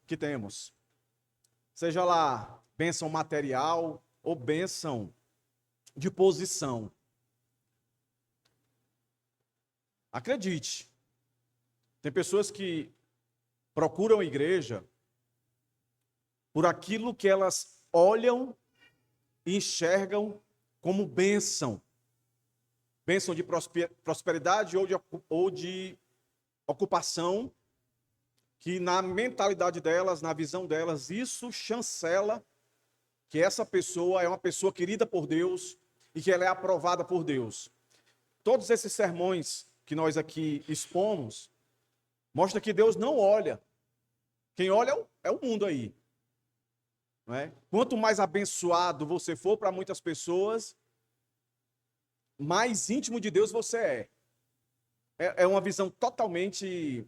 que temos. Seja lá bênção material ou bênção de posição. Acredite, tem pessoas que procuram a igreja por aquilo que elas olham e enxergam como bênção. Bênção de prosperidade ou de ocupação, que na mentalidade delas, na visão delas, isso chancela que essa pessoa é uma pessoa querida por Deus e que ela é aprovada por Deus. Todos esses sermões que nós aqui expomos mostram que Deus não olha. Quem olha é o mundo aí. Não é? Quanto mais abençoado você for para muitas pessoas, mais íntimo de Deus você é. É uma visão totalmente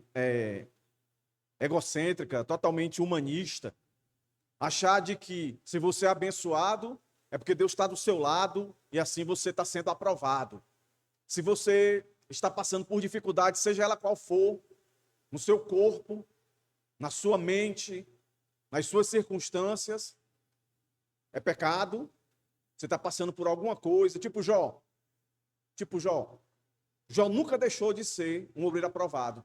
egocêntrica, totalmente humanista. Achar de que se você é abençoado, é porque Deus está do seu lado e assim você está sendo aprovado. Se você está passando por dificuldade, seja ela qual for, no seu corpo, na sua mente, nas suas circunstâncias, é pecado. Você está passando por alguma coisa, tipo Jó. Jó nunca deixou de ser um obreiro aprovado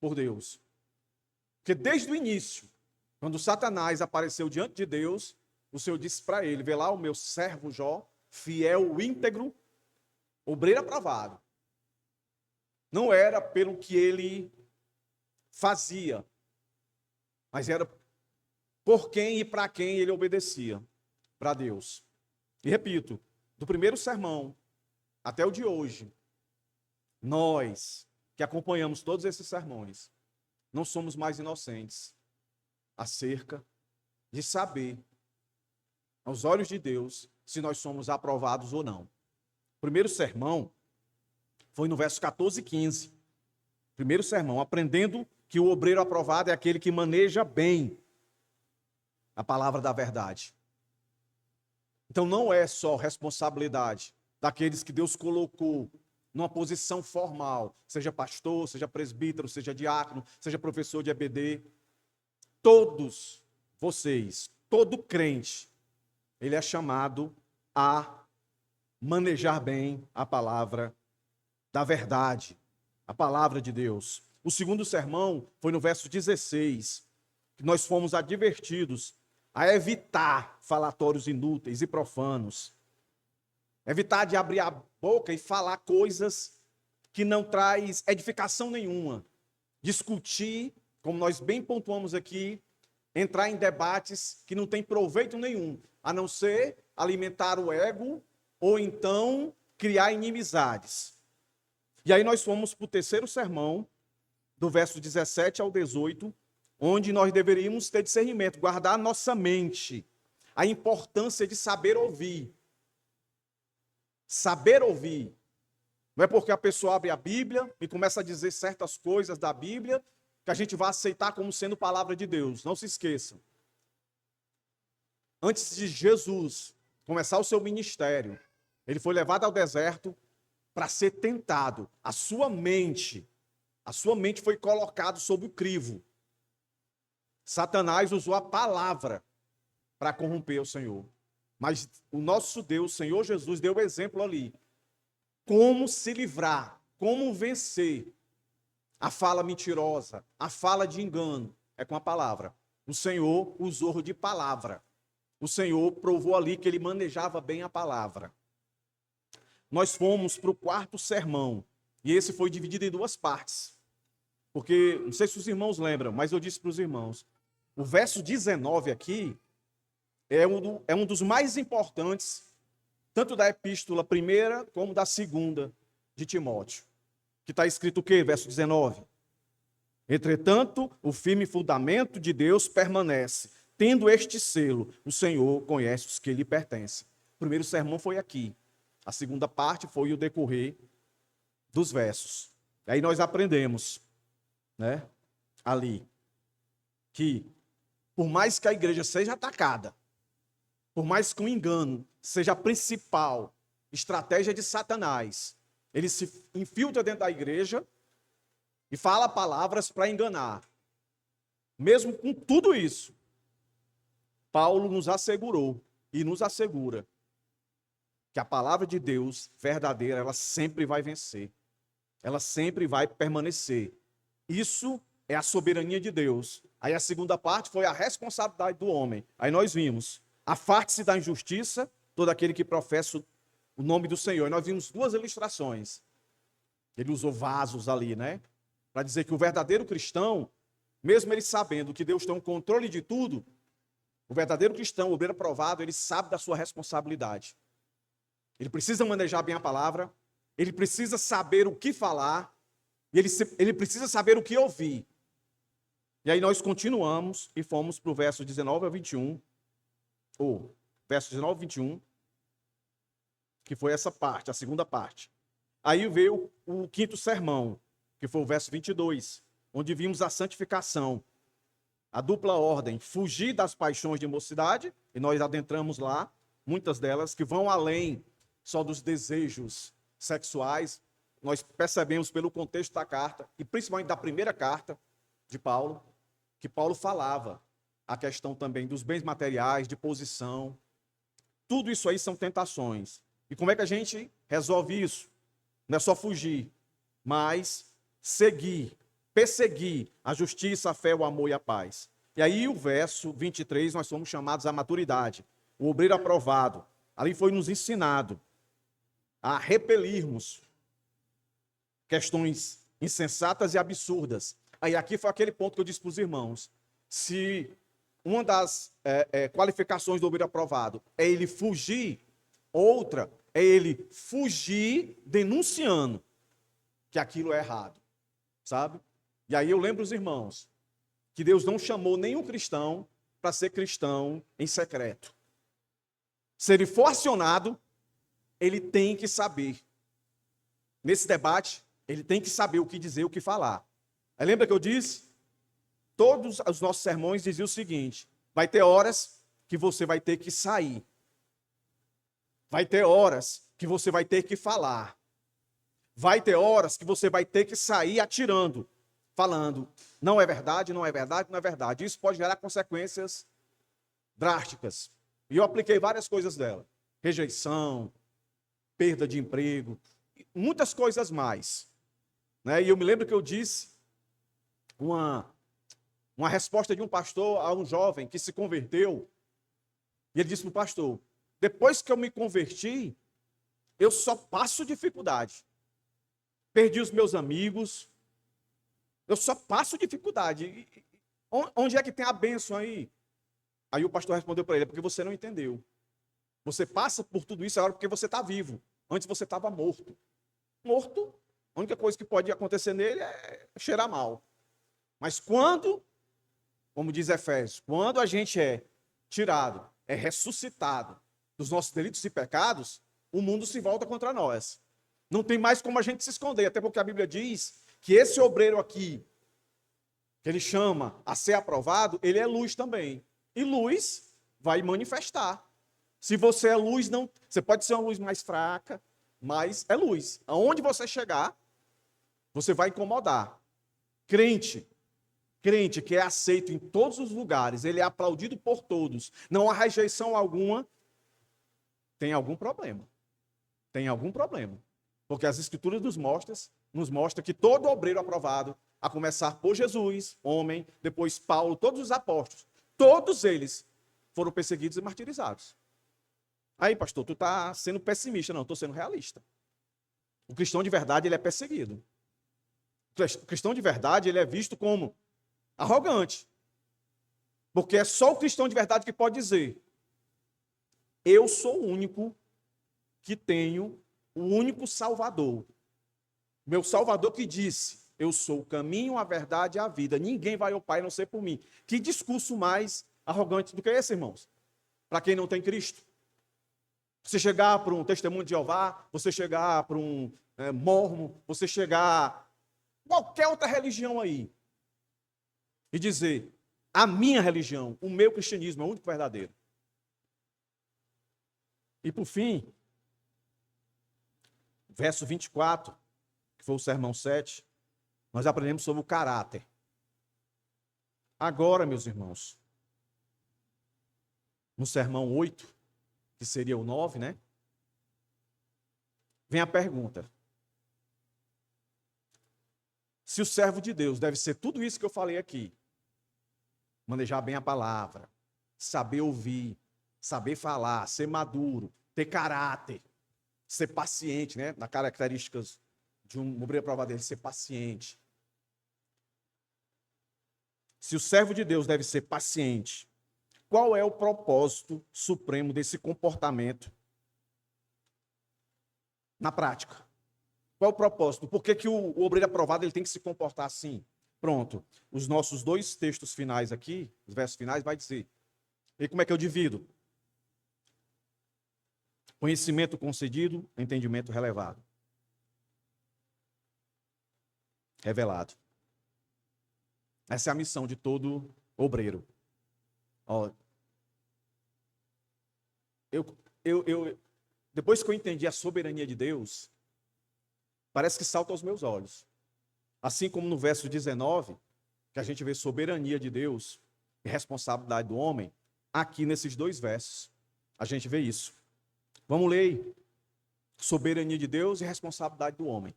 por Deus. Porque desde o início, quando Satanás apareceu diante de Deus, o Senhor disse para ele: vê lá o meu servo Jó, fiel, íntegro, obreiro aprovado. Não era pelo que ele fazia, mas era por quem e para quem ele obedecia, para Deus. E repito, do primeiro sermão até o de hoje, nós que acompanhamos todos esses sermões, não somos mais inocentes acerca de saber, aos olhos de Deus, se nós somos aprovados ou não. O primeiro sermão foi no verso 14 e 15. Primeiro sermão, aprendendo que o obreiro aprovado é aquele que maneja bem a palavra da verdade. Então não é só responsabilidade daqueles que Deus colocou numa posição formal, seja pastor, seja presbítero, seja diácono, seja professor de EBD. Todos vocês, todo crente, ele é chamado a manejar bem a palavra da verdade, a palavra de Deus. O segundo sermão foi no verso 16, que nós fomos advertidos a evitar falatórios inúteis e profanos. Evitar de abrir a boca e falar coisas que não traz edificação nenhuma. Discutir, como nós bem pontuamos aqui, entrar em debates que não têm proveito nenhum, a não ser alimentar o ego ou então criar inimizades. E aí nós fomos para o terceiro sermão, do verso 17 ao 18, onde nós deveríamos ter discernimento, guardar a nossa mente, a importância de saber ouvir. Saber ouvir. Não é porque a pessoa abre a Bíblia e começa a dizer certas coisas da Bíblia que a gente vai aceitar como sendo palavra de Deus. Não se esqueçam. Antes de Jesus começar o seu ministério, ele foi levado ao deserto para ser tentado. A sua mente foi colocada sob o crivo. Satanás usou a palavra para corromper o Senhor. Mas o nosso Deus, Senhor Jesus, deu o exemplo ali. Como se livrar, como vencer a fala mentirosa, a fala de engano, é com a palavra. O Senhor usou de palavra. O Senhor provou ali que ele manejava bem a palavra. Nós fomos para o quarto sermão, e esse foi dividido em duas partes. Porque, não sei se os irmãos lembram, mas eu disse para os irmãos, o verso 19 aqui é um dos mais importantes, tanto da epístola primeira como da segunda de Timóteo. Que está escrito o quê? Verso 19. Entretanto, o firme fundamento de Deus permanece. Tendo este selo, o Senhor conhece os que lhe pertencem. O primeiro sermão foi aqui. A segunda parte foi o decorrer dos versos. Aí nós aprendemos, né, ali, que por mais que a igreja seja atacada, por mais que o engano seja a principal estratégia de Satanás, ele se infiltra dentro da igreja e fala palavras para enganar. mesmo com tudo isso, Paulo nos assegurou e nos assegura que a palavra de Deus verdadeira, ela sempre vai vencer. Ela sempre vai permanecer. Isso é a soberania de Deus. Aí a segunda parte foi a responsabilidade do homem. Aí nós vimos, afarte-se da injustiça todo aquele que professa o nome do Senhor. E nós vimos duas ilustrações. Ele usou vasos ali, né? Para dizer que o verdadeiro cristão, mesmo ele sabendo que Deus tem um controle de tudo, o verdadeiro cristão, o obreiro aprovado, ele sabe da sua responsabilidade. Ele precisa manejar bem a palavra, ele precisa saber o que falar, e ele precisa saber o que ouvir. E aí nós continuamos e fomos para o verso 19 a 21, ou verso 19 a 21, que foi essa parte, a segunda parte. Aí veio o quinto sermão, que foi o verso 22, onde vimos a santificação, a dupla ordem, fugir das paixões de mocidade, e nós adentramos lá, muitas delas que vão além só dos desejos sexuais. Nós percebemos pelo contexto da carta, e principalmente da primeira carta de Paulo, que Paulo falava a questão também dos bens materiais, de posição. Tudo isso aí são tentações. E como é que a gente resolve isso? Não é só fugir, mas seguir, perseguir a justiça, a fé, o amor e a paz. E aí o verso 23, nós somos chamados à maturidade, o obreiro aprovado. Ali foi nos ensinado a repelirmos questões insensatas e absurdas. Aí aqui foi aquele ponto que eu disse para os irmãos. Se uma das qualificações do obreiro aprovado é ele fugir, outra é ele fugir denunciando que aquilo é errado, sabe? E aí eu lembro os irmãos que Deus não chamou nenhum cristão para ser cristão em secreto. Se ele for acionado, ele tem que saber. Nesse debate, ele tem que saber o que dizer, o que falar. Aí lembra que eu disse? Todos os nossos sermões diziam o seguinte: vai ter horas que você vai ter que sair. Vai ter horas que você vai ter que falar. Vai ter horas que você vai ter que sair atirando, falando, não é verdade, não é verdade, não é verdade. Isso pode gerar consequências drásticas. E eu apliquei várias coisas dela. Rejeição, perda de emprego, muitas coisas mais. Né? E eu me lembro que eu disse uma resposta de um pastor a um jovem que se converteu. E ele disse para o pastor: depois que eu me converti, eu só passo dificuldade. Perdi os meus amigos, eu só passo dificuldade. Onde é que tem a bênção aí? Aí o pastor respondeu para ele: é porque você não entendeu. Você passa por tudo isso agora porque você está vivo. Antes você estava morto. Morto, a única coisa que pode acontecer nele é cheirar mal. Mas quando, como diz Efésios, quando a gente é tirado, é ressuscitado dos nossos delitos e pecados, o mundo se volta contra nós. Não tem mais como a gente se esconder, até porque a Bíblia diz que esse obreiro aqui, que ele chama a ser aprovado, ele é luz também. E luz vai manifestar. Se você é luz, não, você pode ser uma luz mais fraca, mas é luz. Aonde você chegar, você vai incomodar. Crente que é aceito em todos os lugares, ele é aplaudido por todos, não há rejeição alguma, tem algum problema. Tem algum problema. Porque as Escrituras nos mostram que todo obreiro aprovado, a começar por Jesus, homem, depois Paulo, todos os apóstolos, todos eles foram perseguidos e martirizados. Aí, pastor, tu está sendo pessimista. Não, estou sendo realista. O cristão de verdade, ele é perseguido. O cristão de verdade, ele é visto como arrogante. Porque é só o cristão de verdade que pode dizer: eu sou o único que tenho o único Salvador. Meu Salvador que disse: eu sou o caminho, a verdade e a vida. Ninguém vai ao Pai a não ser por mim. Que discurso mais arrogante do que esse, irmãos? Para quem não tem Cristo. Você chegar para um testemunho de Jeová, você chegar para um mormon, você chegar qualquer outra religião aí e dizer: a minha religião, o meu cristianismo é o único verdadeiro. E por fim, verso 24, que foi o sermão 7, nós aprendemos sobre o caráter. Agora, meus irmãos, no sermão 8, que seria o 9, né? Vem a pergunta. Se o servo de Deus deve ser tudo isso que eu falei aqui, manejar bem a palavra, saber ouvir, saber falar, ser maduro, ter caráter, ser paciente, né? Na características de um obreiro aprovado dele, ser paciente. Se o servo de Deus deve ser paciente, qual é o propósito supremo desse comportamento na prática? Qual é o propósito? Por que o obreiro aprovado ele tem que se comportar assim? Pronto. Os nossos dois textos finais aqui, os versos finais, vai dizer. E como é que eu divido? Conhecimento concedido, entendimento revelado. Essa é a missão de todo obreiro. Ó, depois que eu entendi a soberania de Deus, parece que salta aos meus olhos. Assim como no verso 19, que a gente vê soberania de Deus e responsabilidade do homem, aqui nesses dois versos, a gente vê isso. Vamos ler aí. Soberania de Deus e responsabilidade do homem.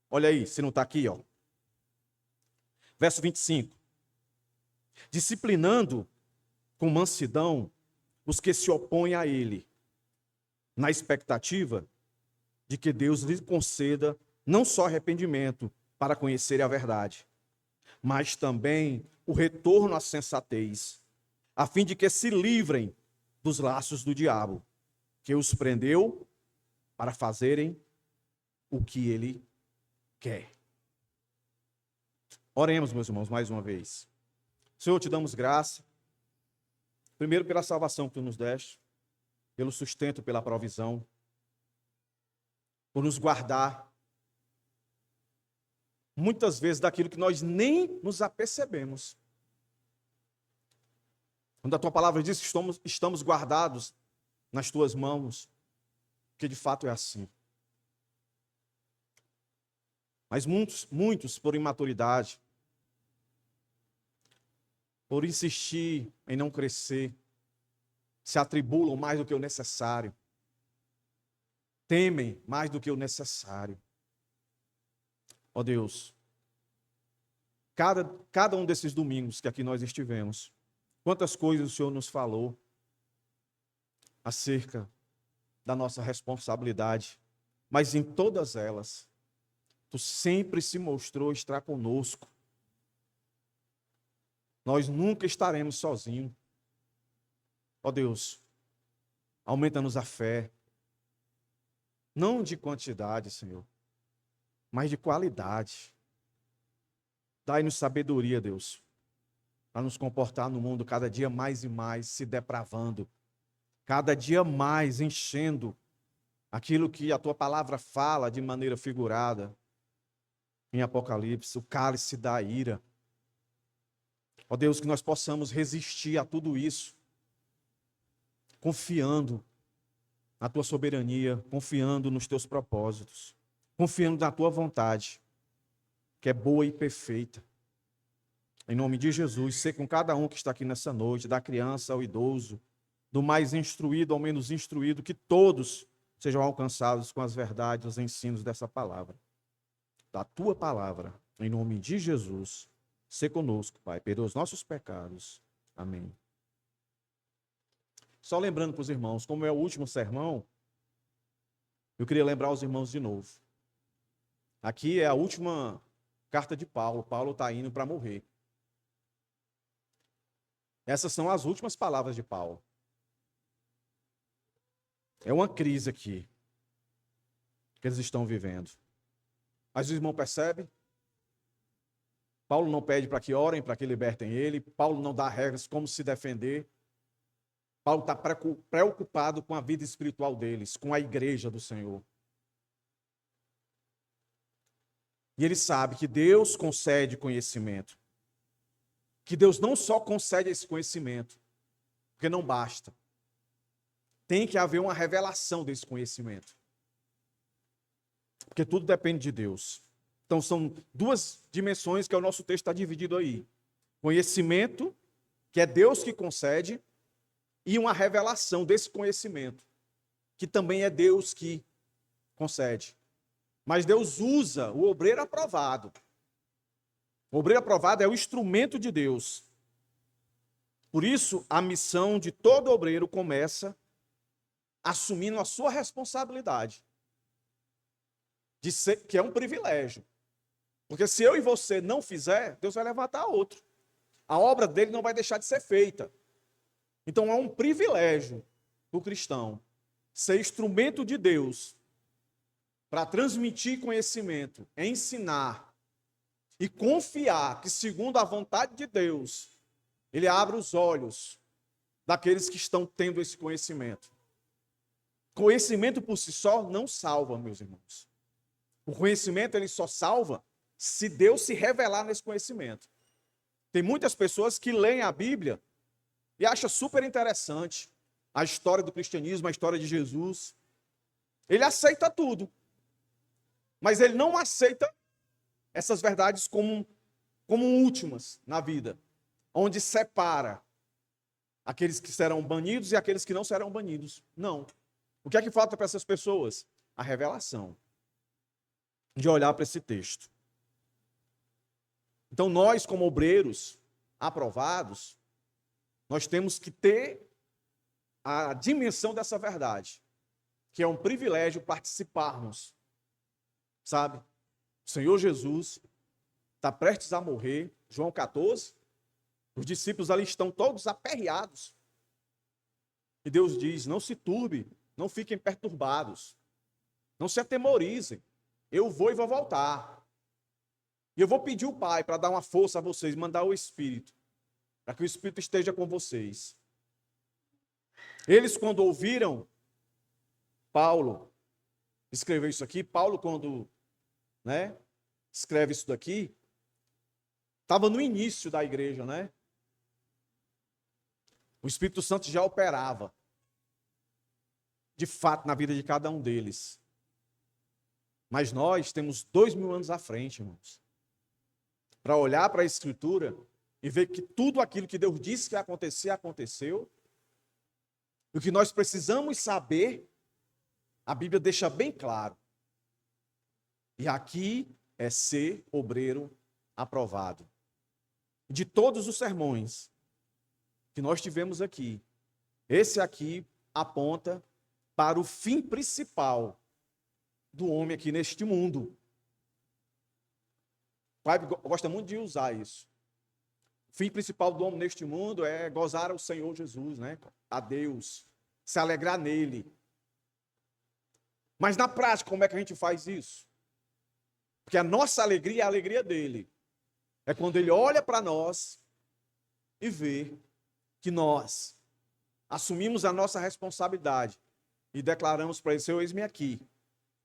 Olha aí, se não está aqui, ó. Verso 25. Disciplinando com mansidão os que se opõem a ele, na expectativa de que Deus lhe conceda não só arrependimento para conhecer a verdade, mas também o retorno à sensatez, a fim de que se livrem dos laços do diabo, que os prendeu para fazerem o que ele quer. Oremos, meus irmãos, mais uma vez. Senhor, te damos graça, primeiro pela salvação que tu nos deste, pelo sustento, pela provisão, por nos guardar, muitas vezes daquilo que nós nem nos apercebemos. Quando a tua palavra diz que estamos guardados nas tuas mãos, que de fato é assim. Mas muitos por imaturidade, por insistir em não crescer, se atribulam mais do que o necessário, temem mais do que o necessário. Ó Deus, cada um desses domingos que aqui nós estivemos, quantas coisas o Senhor nos falou acerca da nossa responsabilidade, mas em todas elas, tu sempre se mostrou estar conosco. Nós nunca estaremos sozinhos. Ó Deus, aumenta-nos a fé, não de quantidade, Senhor, mas de qualidade. Dai-nos sabedoria, Deus, para nos comportar no mundo cada dia mais e mais se depravando, cada dia mais enchendo aquilo que a tua palavra fala de maneira figurada em Apocalipse, o cálice da ira. Ó Deus, que nós possamos resistir a tudo isso, confiando na tua soberania, confiando nos teus propósitos, confiando na tua vontade, que é boa e perfeita. Em nome de Jesus, ser com cada um que está aqui nessa noite, da criança ao idoso, do mais instruído ao menos instruído, que todos sejam alcançados com as verdades, os ensinos dessa palavra. Da tua palavra, em nome de Jesus, ser conosco, Pai, perdoa os nossos pecados. Amém. Só lembrando para os irmãos, como é o último sermão, eu queria lembrar os irmãos de novo. Aqui é a última carta de Paulo. Paulo está indo para morrer. Essas são as últimas palavras de Paulo. É uma crise aqui que eles estão vivendo. Mas o irmão percebe? Paulo não pede para que orem, para que libertem ele. Paulo não dá regras como se defender. Paulo está preocupado com a vida espiritual deles, com a igreja do Senhor. E ele sabe que Deus concede conhecimento. Que Deus não só concede esse conhecimento, porque não basta. Tem que haver uma revelação desse conhecimento. Porque tudo depende de Deus. Então são duas dimensões que o nosso texto está dividido aí. Conhecimento, que é Deus que concede, e uma revelação desse conhecimento, que também é Deus que concede. Mas Deus usa o obreiro aprovado. O obreiro aprovado é o instrumento de Deus. Por isso, a missão de todo obreiro começa assumindo a sua responsabilidade, de ser, que é um privilégio. Porque se eu e você não fizer, Deus vai levantar outro. A obra dele não vai deixar de ser feita. Então é um privilégio para o cristão ser instrumento de Deus para transmitir conhecimento, ensinar e confiar que, segundo a vontade de Deus, ele abre os olhos daqueles que estão tendo esse conhecimento. Conhecimento por si só não salva, meus irmãos. O conhecimento ele só salva se Deus se revelar nesse conhecimento. Tem muitas pessoas que leem a Bíblia e acham super interessante a história do cristianismo, a história de Jesus. Ele aceita tudo, mas ele não aceita essas verdades como últimas na vida, onde separa aqueles que serão banidos e aqueles que não serão banidos. Não. O que é que falta para essas pessoas? A revelação de olhar para esse texto. Então, nós, como obreiros aprovados, nós temos que ter a dimensão dessa verdade, que é um privilégio participarmos, sabe? O Senhor Jesus está prestes a morrer, João 14, os discípulos ali estão todos aperreados. E Deus diz, não se turbe, não fiquem perturbados, não se atemorizem, eu vou e vou voltar. E eu vou pedir o Pai para dar uma força a vocês, mandar o Espírito, para que o Espírito esteja com vocês. Eles, quando ouviram Paulo escrever isso aqui, Paulo, quando escreve isso daqui, estava no início da igreja, né? O Espírito Santo já operava, de fato, na vida de cada um deles. Mas nós temos 2000 anos à frente, irmãos, para olhar para a Escritura e ver que tudo aquilo que Deus disse que ia acontecer, aconteceu. E o que nós precisamos saber, a Bíblia deixa bem claro. E aqui é ser obreiro aprovado. De todos os sermões que nós tivemos aqui, esse aqui aponta para o fim principal do homem aqui neste mundo. O pai gosta muito de usar isso. O fim principal do homem neste mundo é gozar ao Senhor Jesus, né? A Deus, se alegrar nele. Mas na prática, como é que a gente faz isso? Porque a nossa alegria é a alegria dele. É quando ele olha para nós e vê que nós assumimos a nossa responsabilidade e declaramos para ele, Senhor, eis-me aqui,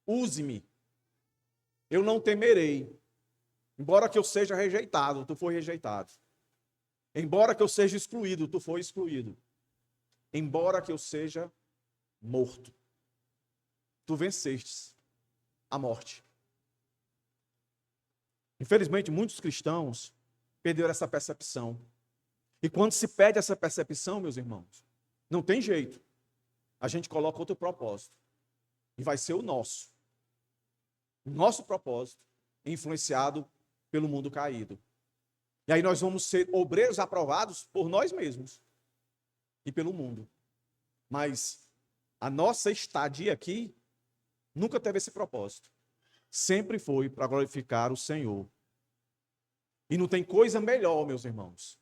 use-me, eu não temerei. Embora que eu seja rejeitado, tu foi rejeitado. Embora que eu seja excluído, tu foi excluído. Embora que eu seja morto, tu vencestes a morte. Infelizmente, muitos cristãos perderam essa percepção. E quando se perde essa percepção, meus irmãos, não tem jeito. A gente coloca outro propósito. E vai ser o nosso. O nosso propósito influenciado pelo mundo caído. E aí nós vamos ser obreiros aprovados por nós mesmos e pelo mundo. Mas a nossa estadia aqui nunca teve esse propósito. Sempre foi para glorificar o Senhor. E não tem coisa melhor, meus irmãos,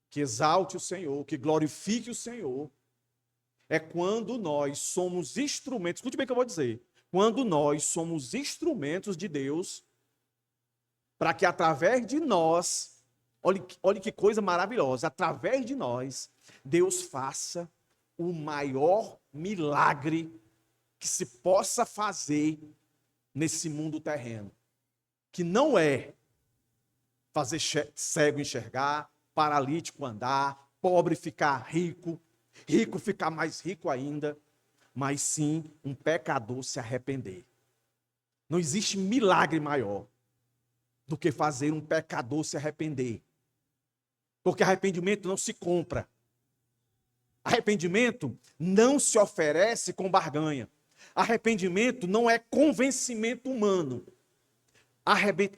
que exalte o Senhor, que glorifique o Senhor, é quando nós somos instrumentos, escute bem o que eu vou dizer, quando nós somos instrumentos de Deus, para que através de nós, olhe que coisa maravilhosa, através de nós, Deus faça o maior milagre que se possa fazer nesse mundo terreno, que não é fazer cego enxergar, paralítico andar, pobre ficar rico, rico ficar mais rico ainda, mas sim um pecador se arrepender. Não existe milagre maior do que fazer um pecador se arrepender. Porque arrependimento não se compra. Arrependimento não se oferece com barganha. Arrependimento não é convencimento humano.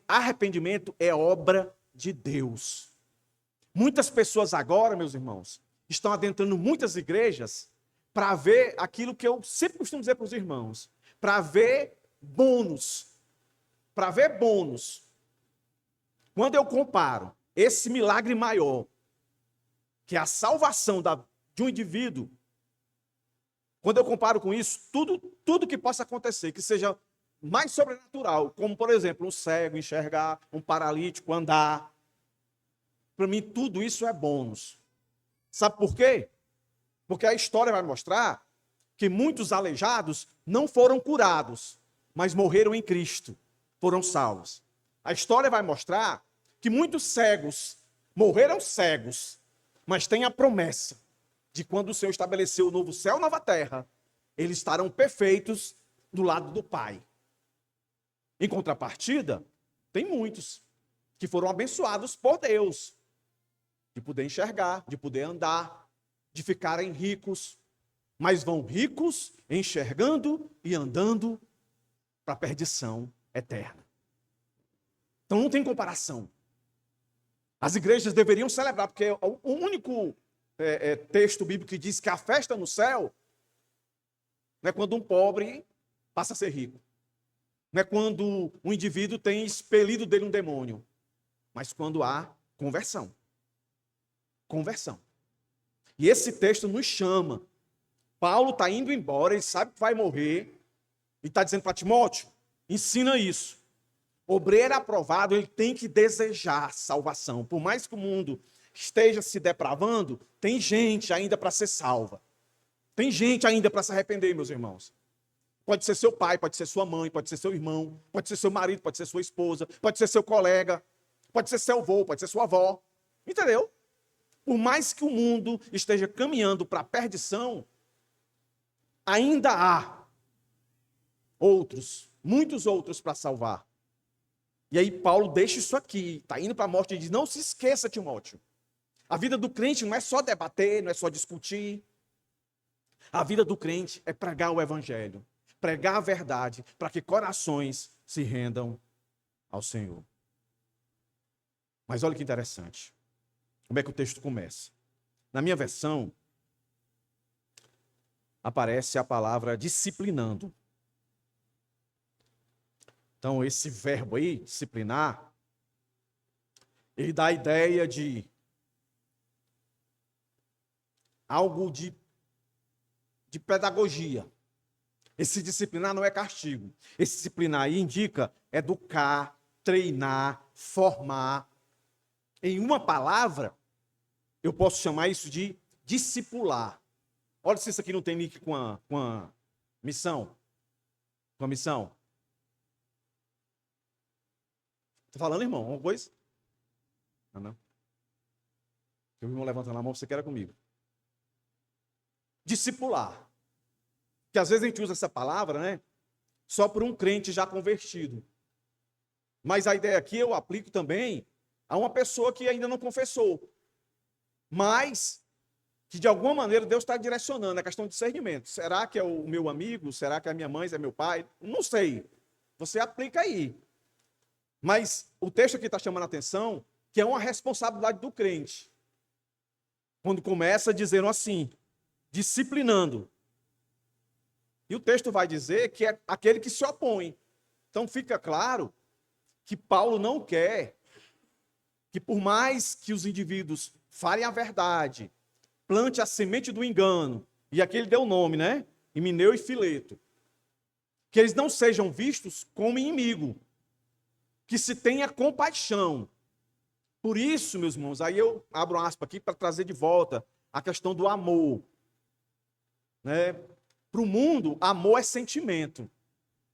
Arrependimento é obra de Deus. Muitas pessoas agora, meus irmãos, estão adentrando muitas igrejas para ver aquilo que eu sempre costumo dizer para os irmãos, para ver bônus. Para ver bônus. Quando eu comparo esse milagre maior, que é a salvação de um indivíduo, quando eu comparo com isso, tudo que possa acontecer, que seja mais sobrenatural, como, por exemplo, um cego enxergar, um paralítico andar, para mim, tudo isso é bônus. Sabe por quê? Porque a história vai mostrar que muitos aleijados não foram curados, mas morreram em Cristo, foram salvos. A história vai mostrar que muitos cegos morreram cegos, mas tem a promessa de quando o Senhor estabeleceu o novo céu e nova terra, eles estarão perfeitos do lado do Pai. Em contrapartida, tem muitos que foram abençoados por Deus, de poder enxergar, de poder andar, de ficarem ricos, mas vão ricos, enxergando e andando para a perdição eterna. Então não tem comparação. As igrejas deveriam celebrar, porque o único texto bíblico que diz que a festa no céu não é quando um pobre passa a ser rico. Não é quando um indivíduo tem expelido dele um demônio, mas quando há conversão. Conversão. E esse texto nos chama. Paulo está indo embora, ele sabe que vai morrer, e está dizendo para Timóteo, ensina isso. Obreiro aprovado, ele tem que desejar salvação. Por mais que o mundo esteja se depravando, tem gente ainda para ser salva. Tem gente ainda para se arrepender, meus irmãos. Pode ser seu pai, pode ser sua mãe, pode ser seu irmão, pode ser seu marido, pode ser sua esposa, pode ser seu colega, pode ser seu avô, pode ser sua avó. Entendeu? Por mais que o mundo esteja caminhando para a perdição, ainda há outros, muitos outros para salvar. E aí Paulo deixa isso aqui, está indo para a morte e diz, não se esqueça, Timóteo. A vida do crente não é só debater, não é só discutir. A vida do crente é pregar o evangelho, pregar a verdade, para que corações se rendam ao Senhor. Mas olha que interessante. Como é que o texto começa? Na minha versão, aparece a palavra disciplinando. Então, esse verbo aí, disciplinar, ele dá a ideia de algo de pedagogia. Esse disciplinar não é castigo. Esse disciplinar aí indica educar, treinar, formar. Em uma palavra, eu posso chamar isso de discipular. Olha se isso aqui não tem link com a missão. Com a missão. Está falando, irmão? Alguma coisa? Não. Eu vi o irmão levantando a mão, você quer comigo. Discipular. Que às vezes a gente usa essa palavra, né? Só por um crente já convertido. Mas a ideia aqui eu aplico também a uma pessoa que ainda não confessou. Mas que de alguma maneira Deus está direcionando a questão de discernimento. Será que é o meu amigo? Será que é a minha mãe? É meu pai? Não sei. Você aplica aí. Mas o texto aqui está chamando a atenção que é uma responsabilidade do crente. Quando começa dizendo assim, disciplinando. E o texto vai dizer que é aquele que se opõe. Então fica claro que Paulo não quer que por mais que os indivíduos falem a verdade, plante a semente do engano, e aqui ele deu o nome, né? Himeneu e Fileto, que eles não sejam vistos como inimigo, que se tenha compaixão. Por isso, meus irmãos, aí eu abro uma aspa aqui para trazer de volta a questão do amor. Né? Para o mundo, amor é sentimento.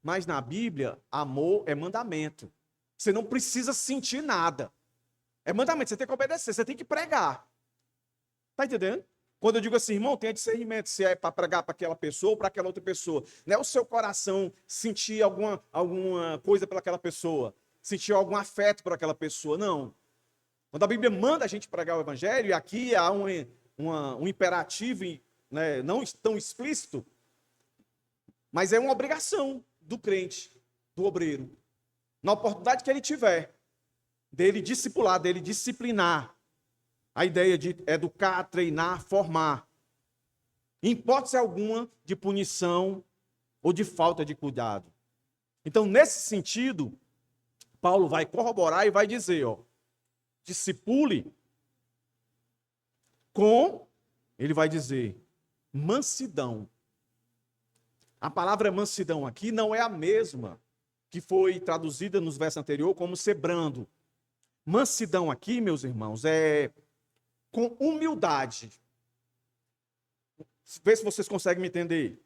Mas na Bíblia, amor é mandamento. Você não precisa sentir nada. É mandamento, você tem que obedecer, você tem que pregar. Está entendendo? Quando eu digo assim, irmão, tenha discernimento se é para pregar para aquela pessoa ou para aquela outra pessoa. Não é o seu coração sentir alguma coisa pelaquela pessoa, sentir algum afeto por aquela pessoa, não. Quando a Bíblia manda a gente pregar o evangelho, e aqui há um imperativo, né, não tão explícito, mas é uma obrigação do crente, do obreiro, na oportunidade que ele tiver, dele discipular, dele disciplinar. A ideia de educar, treinar, formar. Em hipótese alguma de punição ou de falta de cuidado. Então, nesse sentido, Paulo vai corroborar e vai dizer, ó, discipule com, ele vai dizer, mansidão. A palavra mansidão aqui não é a mesma que foi traduzida nos versos anteriores como ser brando. Mansidão aqui, meus irmãos, é com humildade. Vê se vocês conseguem me entender.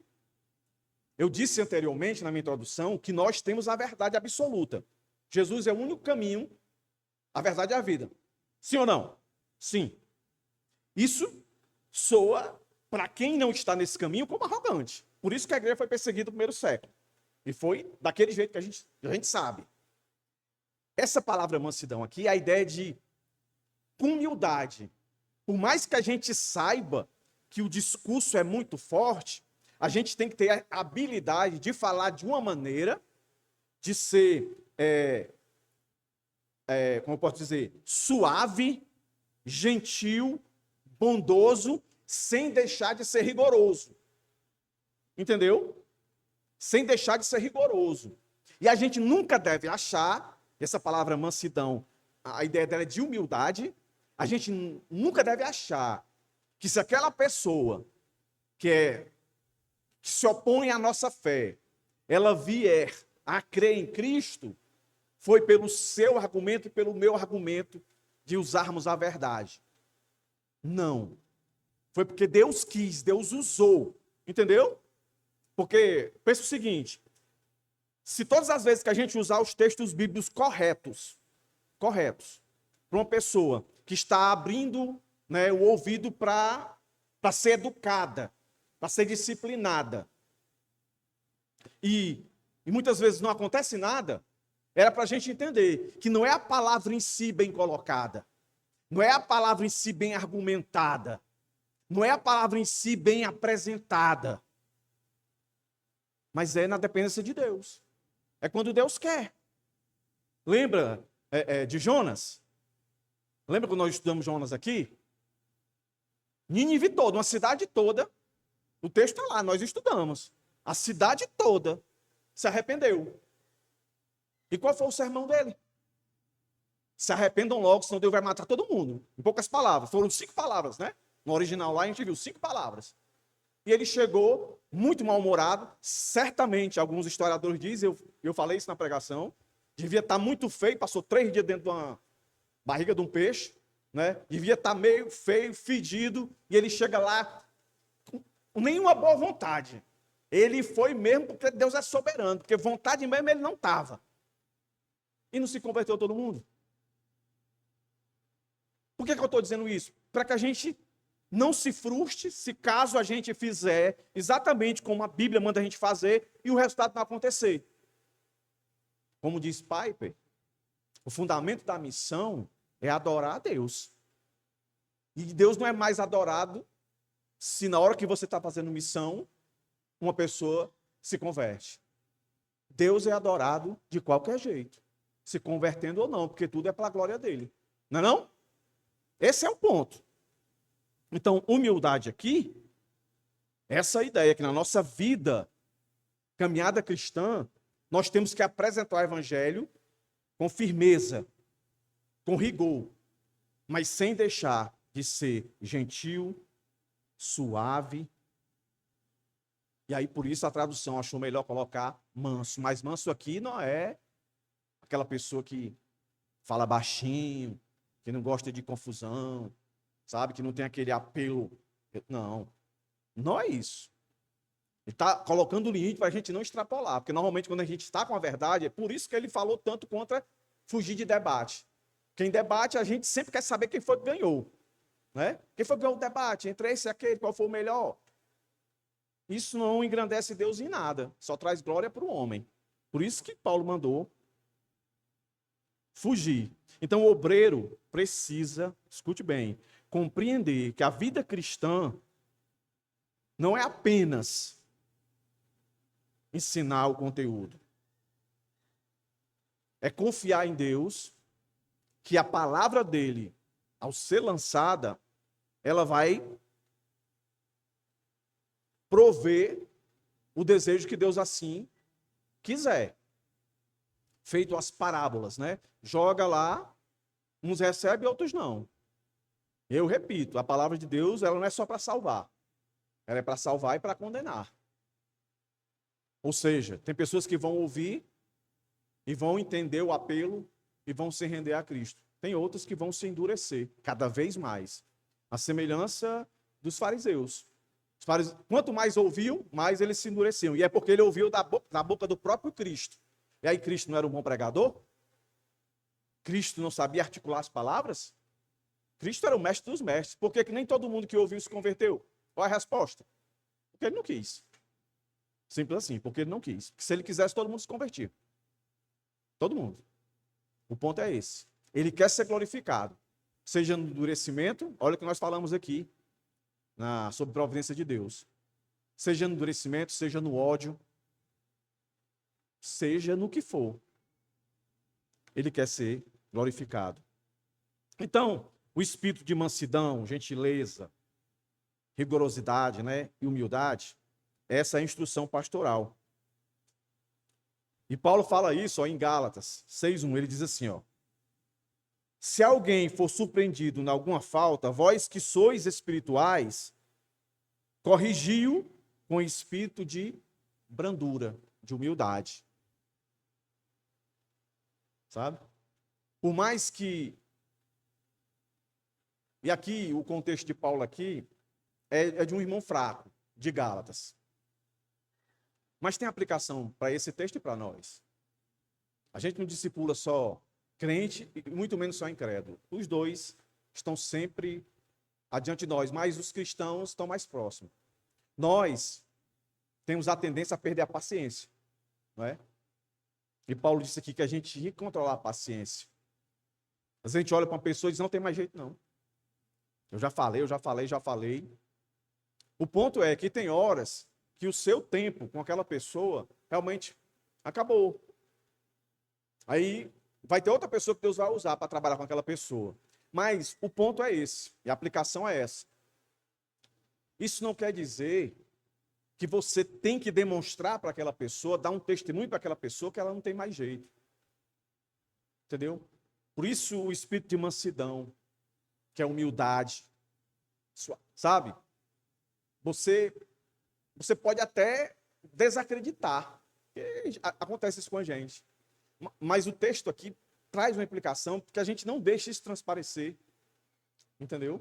Eu disse anteriormente, na minha introdução, que nós temos a verdade absoluta. Jesus é o único caminho, a verdade é a vida. Sim ou não? Sim. Isso soa, para quem não está nesse caminho, como arrogante. Por isso que a igreja foi perseguida no primeiro século. E foi daquele jeito que a gente sabe. Essa palavra mansidão aqui é a ideia de humildade. Por mais que a gente saiba que o discurso é muito forte, a gente tem que ter a habilidade de falar de uma maneira, de ser, como eu posso dizer, suave, gentil, bondoso, sem deixar de ser rigoroso. Entendeu? Sem deixar de ser rigoroso. E a gente nunca deve achar, essa palavra mansidão, a ideia dela é de humildade, a gente nunca deve achar que se aquela pessoa que se opõe à nossa fé, ela vier a crer em Cristo, foi pelo seu argumento e pelo meu argumento de usarmos a verdade. Não. Foi porque Deus quis, Deus usou. Entendeu? Porque, pensa o seguinte, se todas as vezes que a gente usar os textos bíblicos corretos, para uma pessoa que está abrindo, né, o ouvido para ser educada, para ser disciplinada, e muitas vezes não acontece nada, era para a gente entender que não é a palavra em si bem colocada, não é a palavra em si bem argumentada, não é a palavra em si bem apresentada, mas é na dependência de Deus. É quando Deus quer. Lembra de Jonas? Lembra quando nós estudamos Jonas aqui? Nínive toda, uma cidade toda. O texto está lá, nós estudamos. A cidade toda se arrependeu. E qual foi o sermão dele? Se arrependam logo, senão Deus vai matar todo mundo. Em poucas palavras. Foram 5 palavras, né? No original lá a gente viu 5 palavras. E ele chegou muito mal-humorado. Certamente, alguns historiadores dizem, eu falei isso na pregação, devia estar muito feio, passou 3 dias dentro de uma barriga de um peixe, né? Devia estar meio feio, fedido, e ele chega lá com nenhuma boa vontade. Ele foi mesmo porque Deus é soberano, porque vontade mesmo ele não estava. E não se converteu todo mundo. Por que eu estou dizendo isso? Para que a gente não se frustre se caso a gente fizer exatamente como a Bíblia manda a gente fazer e o resultado não acontecer. Como diz Piper, o fundamento da missão é adorar a Deus. E Deus não é mais adorado se na hora que você está fazendo missão, uma pessoa se converte. Deus é adorado de qualquer jeito, se convertendo ou não, porque tudo é para a glória dele. Não é não? Esse é o ponto. Então, humildade aqui, essa ideia que na nossa vida, caminhada cristã, nós temos que apresentar o evangelho com firmeza, com rigor, mas sem deixar de ser gentil, suave. E aí, por isso, a tradução achou melhor colocar manso. Mas manso aqui não é aquela pessoa que fala baixinho, que não gosta de confusão, sabe? Que não tem aquele apelo. Não, não é isso. Ele está colocando o limite para a gente não extrapolar, porque normalmente quando a gente está com a verdade, é por isso que ele falou tanto contra fugir de debate. Quem debate, a gente sempre quer saber quem foi que ganhou. Né? Quem foi que ganhou o debate? Entre esse e aquele, qual foi o melhor? Isso não engrandece Deus em nada, só traz glória para o homem. Por isso que Paulo mandou fugir. Então, o obreiro precisa, escute bem, compreender que a vida cristã não é apenas ensinar o conteúdo. É confiar em Deus, que a palavra dele, ao ser lançada, ela vai prover o desejo que Deus assim quiser. Feito as parábolas, né? Joga lá, uns recebem, outros não. Eu repito, a palavra de Deus, ela não é só para salvar. Ela é para salvar e para condenar. Ou seja, tem pessoas que vão ouvir e vão entender o apelo e vão se render a Cristo. Tem outras que vão se endurecer cada vez mais. A semelhança dos fariseus. Quanto mais ouviam, mais eles se endureciam. E é porque ele ouviu da boca do próprio Cristo. E aí Cristo não era um bom pregador? Cristo não sabia articular as palavras? Cristo era o mestre dos mestres. Por que nem todo mundo que ouviu se converteu? Qual é a resposta? Porque ele não quis. Simples assim, porque ele não quis. Porque se ele quisesse, todo mundo se convertia. Todo mundo. O ponto é esse. Ele quer ser glorificado. Seja no endurecimento, olha o que nós falamos aqui, sobre a providência de Deus. Seja no endurecimento, seja no ódio, seja no que for. Ele quer ser glorificado. Então, o espírito de mansidão, gentileza, rigorosidade, né, e humildade, essa é a instrução pastoral. E Paulo fala isso em Gálatas 6:1, ele diz assim, se alguém for surpreendido em alguma falta, vós que sois espirituais, corrigiu com espírito de brandura, de humildade. Sabe? Por mais que... E aqui, o contexto de Paulo aqui é de um irmão fraco, de Gálatas. Mas tem aplicação para esse texto e para nós. A gente não discipula só crente e muito menos só incrédulo. Os dois estão sempre adiante de nós, mas os cristãos estão mais próximos. Nós temos a tendência a perder a paciência, não é? E Paulo disse aqui que a gente tem que controlar a paciência. Às vezes a gente olha para uma pessoa e diz, não tem mais jeito não. Eu já falei. O ponto é que tem horas que o seu tempo com aquela pessoa realmente acabou. Aí vai ter outra pessoa que Deus vai usar para trabalhar com aquela pessoa. Mas o ponto é esse, e a aplicação é essa. Isso não quer dizer que você tem que demonstrar para aquela pessoa, dar um testemunho para aquela pessoa que ela não tem mais jeito. Entendeu? Por isso o espírito de mansidão, que é humildade. Sabe? Você pode até desacreditar. Acontece isso com a gente. Mas o texto aqui traz uma implicação que a gente não deixa isso transparecer. Entendeu?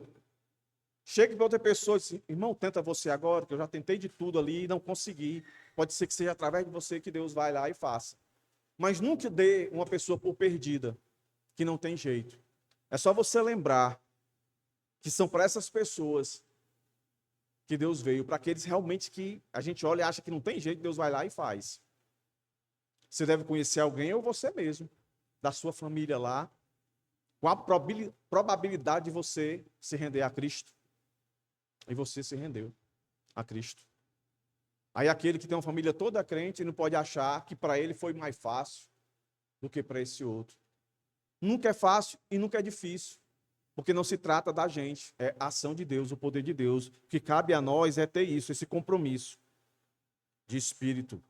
Chega para outra pessoa e diz, irmão, tenta você agora, que eu já tentei de tudo ali e não consegui. Pode ser que seja através de você que Deus vai lá e faça. Mas nunca dê uma pessoa por perdida, que não tem jeito. É só você lembrar que são para essas pessoas que Deus veio, para aqueles realmente que a gente olha e acha que não tem jeito, Deus vai lá e faz. Você deve conhecer alguém ou você mesmo, da sua família lá, com a probabilidade de você se render a Cristo. E você se rendeu a Cristo. Aí aquele que tem uma família toda crente não pode achar que para ele foi mais fácil do que para esse outro. Nunca é fácil e nunca é difícil. Porque não se trata da gente, é a ação de Deus, o poder de Deus. O que cabe a nós é ter isso, esse compromisso de espírito.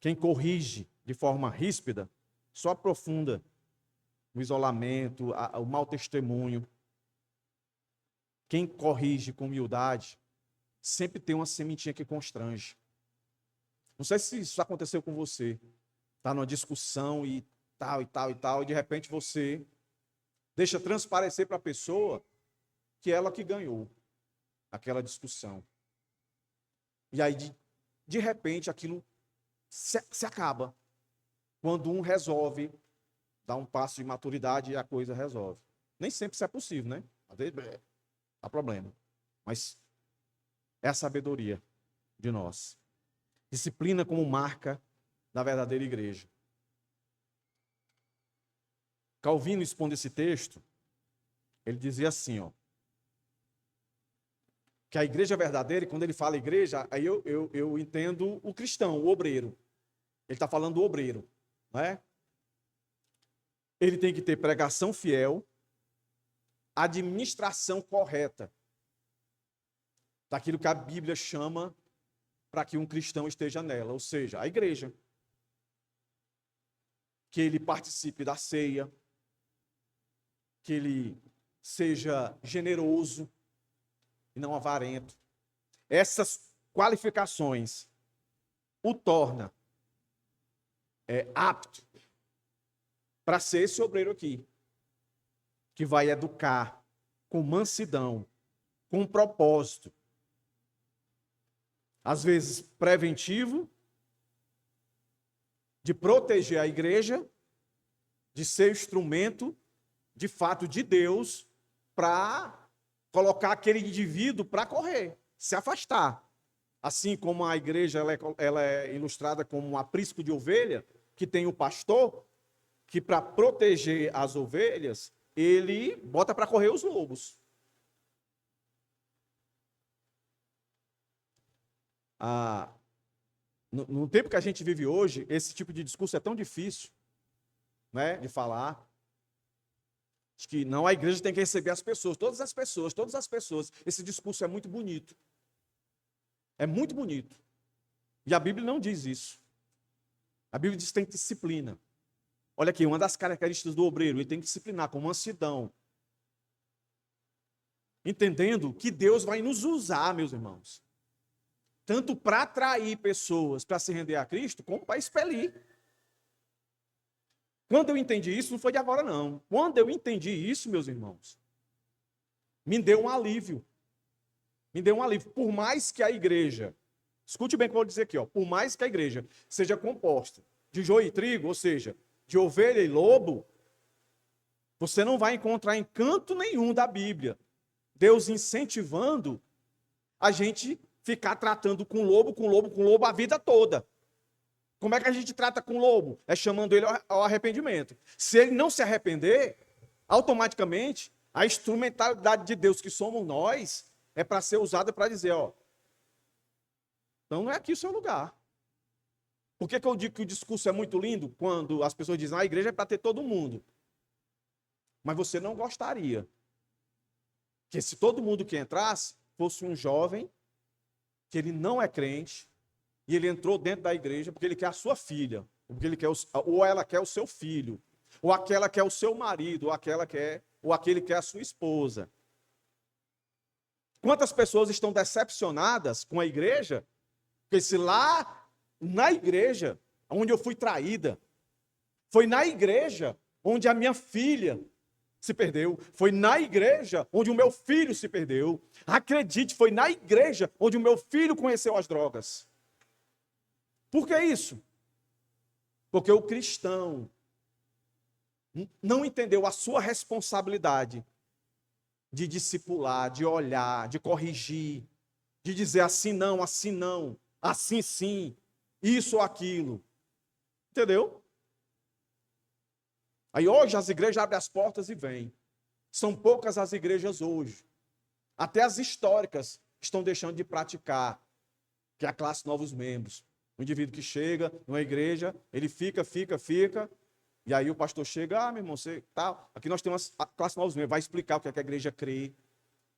Quem corrige de forma ríspida, só aprofunda o isolamento, o mau testemunho. Quem corrige com humildade, sempre tem uma sementinha que constrange. Não sei se isso aconteceu com você. Está numa discussão e tal, e de repente você deixa transparecer para a pessoa que ela que ganhou aquela discussão. E aí, de repente, aquilo se acaba. Quando um resolve dar um passo de maturidade e a coisa resolve. Nem sempre isso é possível, né? Às vezes dá problema. Mas é a sabedoria de nós. Disciplina como marca da verdadeira igreja. Calvino, expondo esse texto, ele dizia assim, ó, que a igreja verdadeira, e quando ele fala igreja, aí eu entendo o cristão, o obreiro. Ele está falando do obreiro, né? Ele tem que ter pregação fiel, administração correta daquilo que a Bíblia chama para que um cristão esteja nela, ou seja, a igreja. Que ele participe da ceia, que ele seja generoso e não avarento. Essas qualificações o torna apto para ser esse obreiro aqui, que vai educar com mansidão, com propósito, às vezes preventivo, de proteger a igreja, de ser instrumento, de fato, de Deus, para colocar aquele indivíduo para correr, se afastar. Assim como a igreja ela é ilustrada como um aprisco de ovelha, que tem o pastor, que para proteger as ovelhas, ele bota para correr os lobos. No tempo que a gente vive hoje, esse tipo de discurso é tão difícil, né, de falar. De que não, a igreja tem que receber as pessoas, todas as pessoas, todas as pessoas. Esse discurso é muito bonito. É muito bonito. E a Bíblia não diz isso. A Bíblia diz que tem disciplina. Olha aqui, uma das características do obreiro, ele tem que disciplinar com mansidão. Entendendo que Deus vai nos usar, meus irmãos. Tanto para atrair pessoas para se render a Cristo, como para expelir. Quando eu entendi isso, não foi de agora não. Quando eu entendi isso, meus irmãos, me deu um alívio. Me deu um alívio. Por mais que a igreja, escute bem o que eu vou dizer aqui, ó, por mais que a igreja seja composta de joio e trigo, ou seja, de ovelha e lobo, você não vai encontrar em canto nenhum da Bíblia Deus incentivando a gente ficar tratando com lobo a vida toda. Como é que a gente trata com o lobo? É chamando ele ao arrependimento. Se ele não se arrepender, automaticamente, a instrumentalidade de Deus que somos nós é para ser usada para dizer, ó, então não é aqui o seu lugar. Por que eu digo que o discurso é muito lindo? Quando as pessoas dizem, a igreja é para ter todo mundo. Mas você não gostaria que se todo mundo que entrasse fosse um jovem, que ele não é crente, e ele entrou dentro da igreja porque ele quer a sua filha, porque ele quer ou ela quer o seu filho, ou aquela quer o seu marido, ou aquele quer a sua esposa. Quantas pessoas estão decepcionadas com a igreja? Porque se lá na igreja onde eu fui traída, foi na igreja onde a minha filha se perdeu, foi na igreja onde o meu filho se perdeu. Acredite, foi na igreja onde o meu filho conheceu as drogas. Por que isso? Porque o cristão não entendeu a sua responsabilidade de discipular, de olhar, de corrigir, de dizer assim não, assim sim, isso ou aquilo. Entendeu? Aí hoje as igrejas abrem as portas e vêm. São poucas as igrejas hoje. Até as históricas estão deixando de praticar, que é a classe novos membros. O indivíduo que chega numa igreja, ele fica, e aí o pastor chega, meu irmão, você tá, aqui nós temos a classe novos membros, vai explicar o que é que a igreja crê,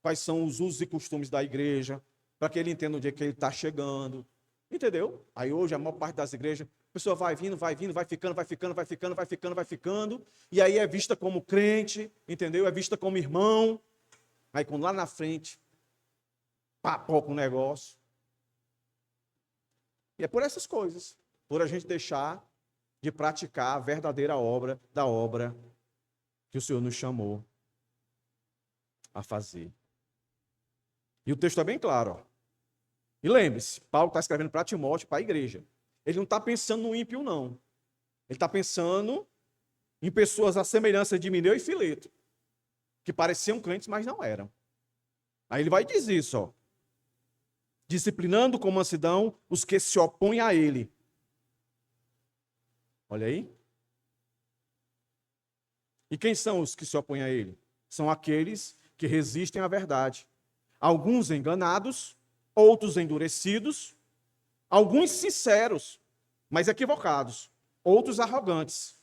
quais são os usos e costumes da igreja, para que ele entenda onde é que ele está chegando. Entendeu? Aí hoje a maior parte das igrejas, a pessoa vai vindo, vai ficando, e aí é vista como crente, entendeu? É vista como irmão. Aí quando lá na frente, papoca o negócio. E é por essas coisas, por a gente deixar de praticar a verdadeira obra que o Senhor nos chamou a fazer. E o texto é bem claro, ó. E lembre-se, Paulo está escrevendo para Timóteo, para a igreja. Ele não está pensando no ímpio, não. Ele está pensando em pessoas à semelhança de Mineu e Fileto, que pareciam crentes, mas não eram. Aí ele vai dizer isso, ó. Disciplinando com mansidão os que se opõem a ele. Olha aí. E quem são os que se opõem a ele? São aqueles que resistem à verdade. Alguns enganados, outros endurecidos, alguns sinceros, mas equivocados, outros arrogantes.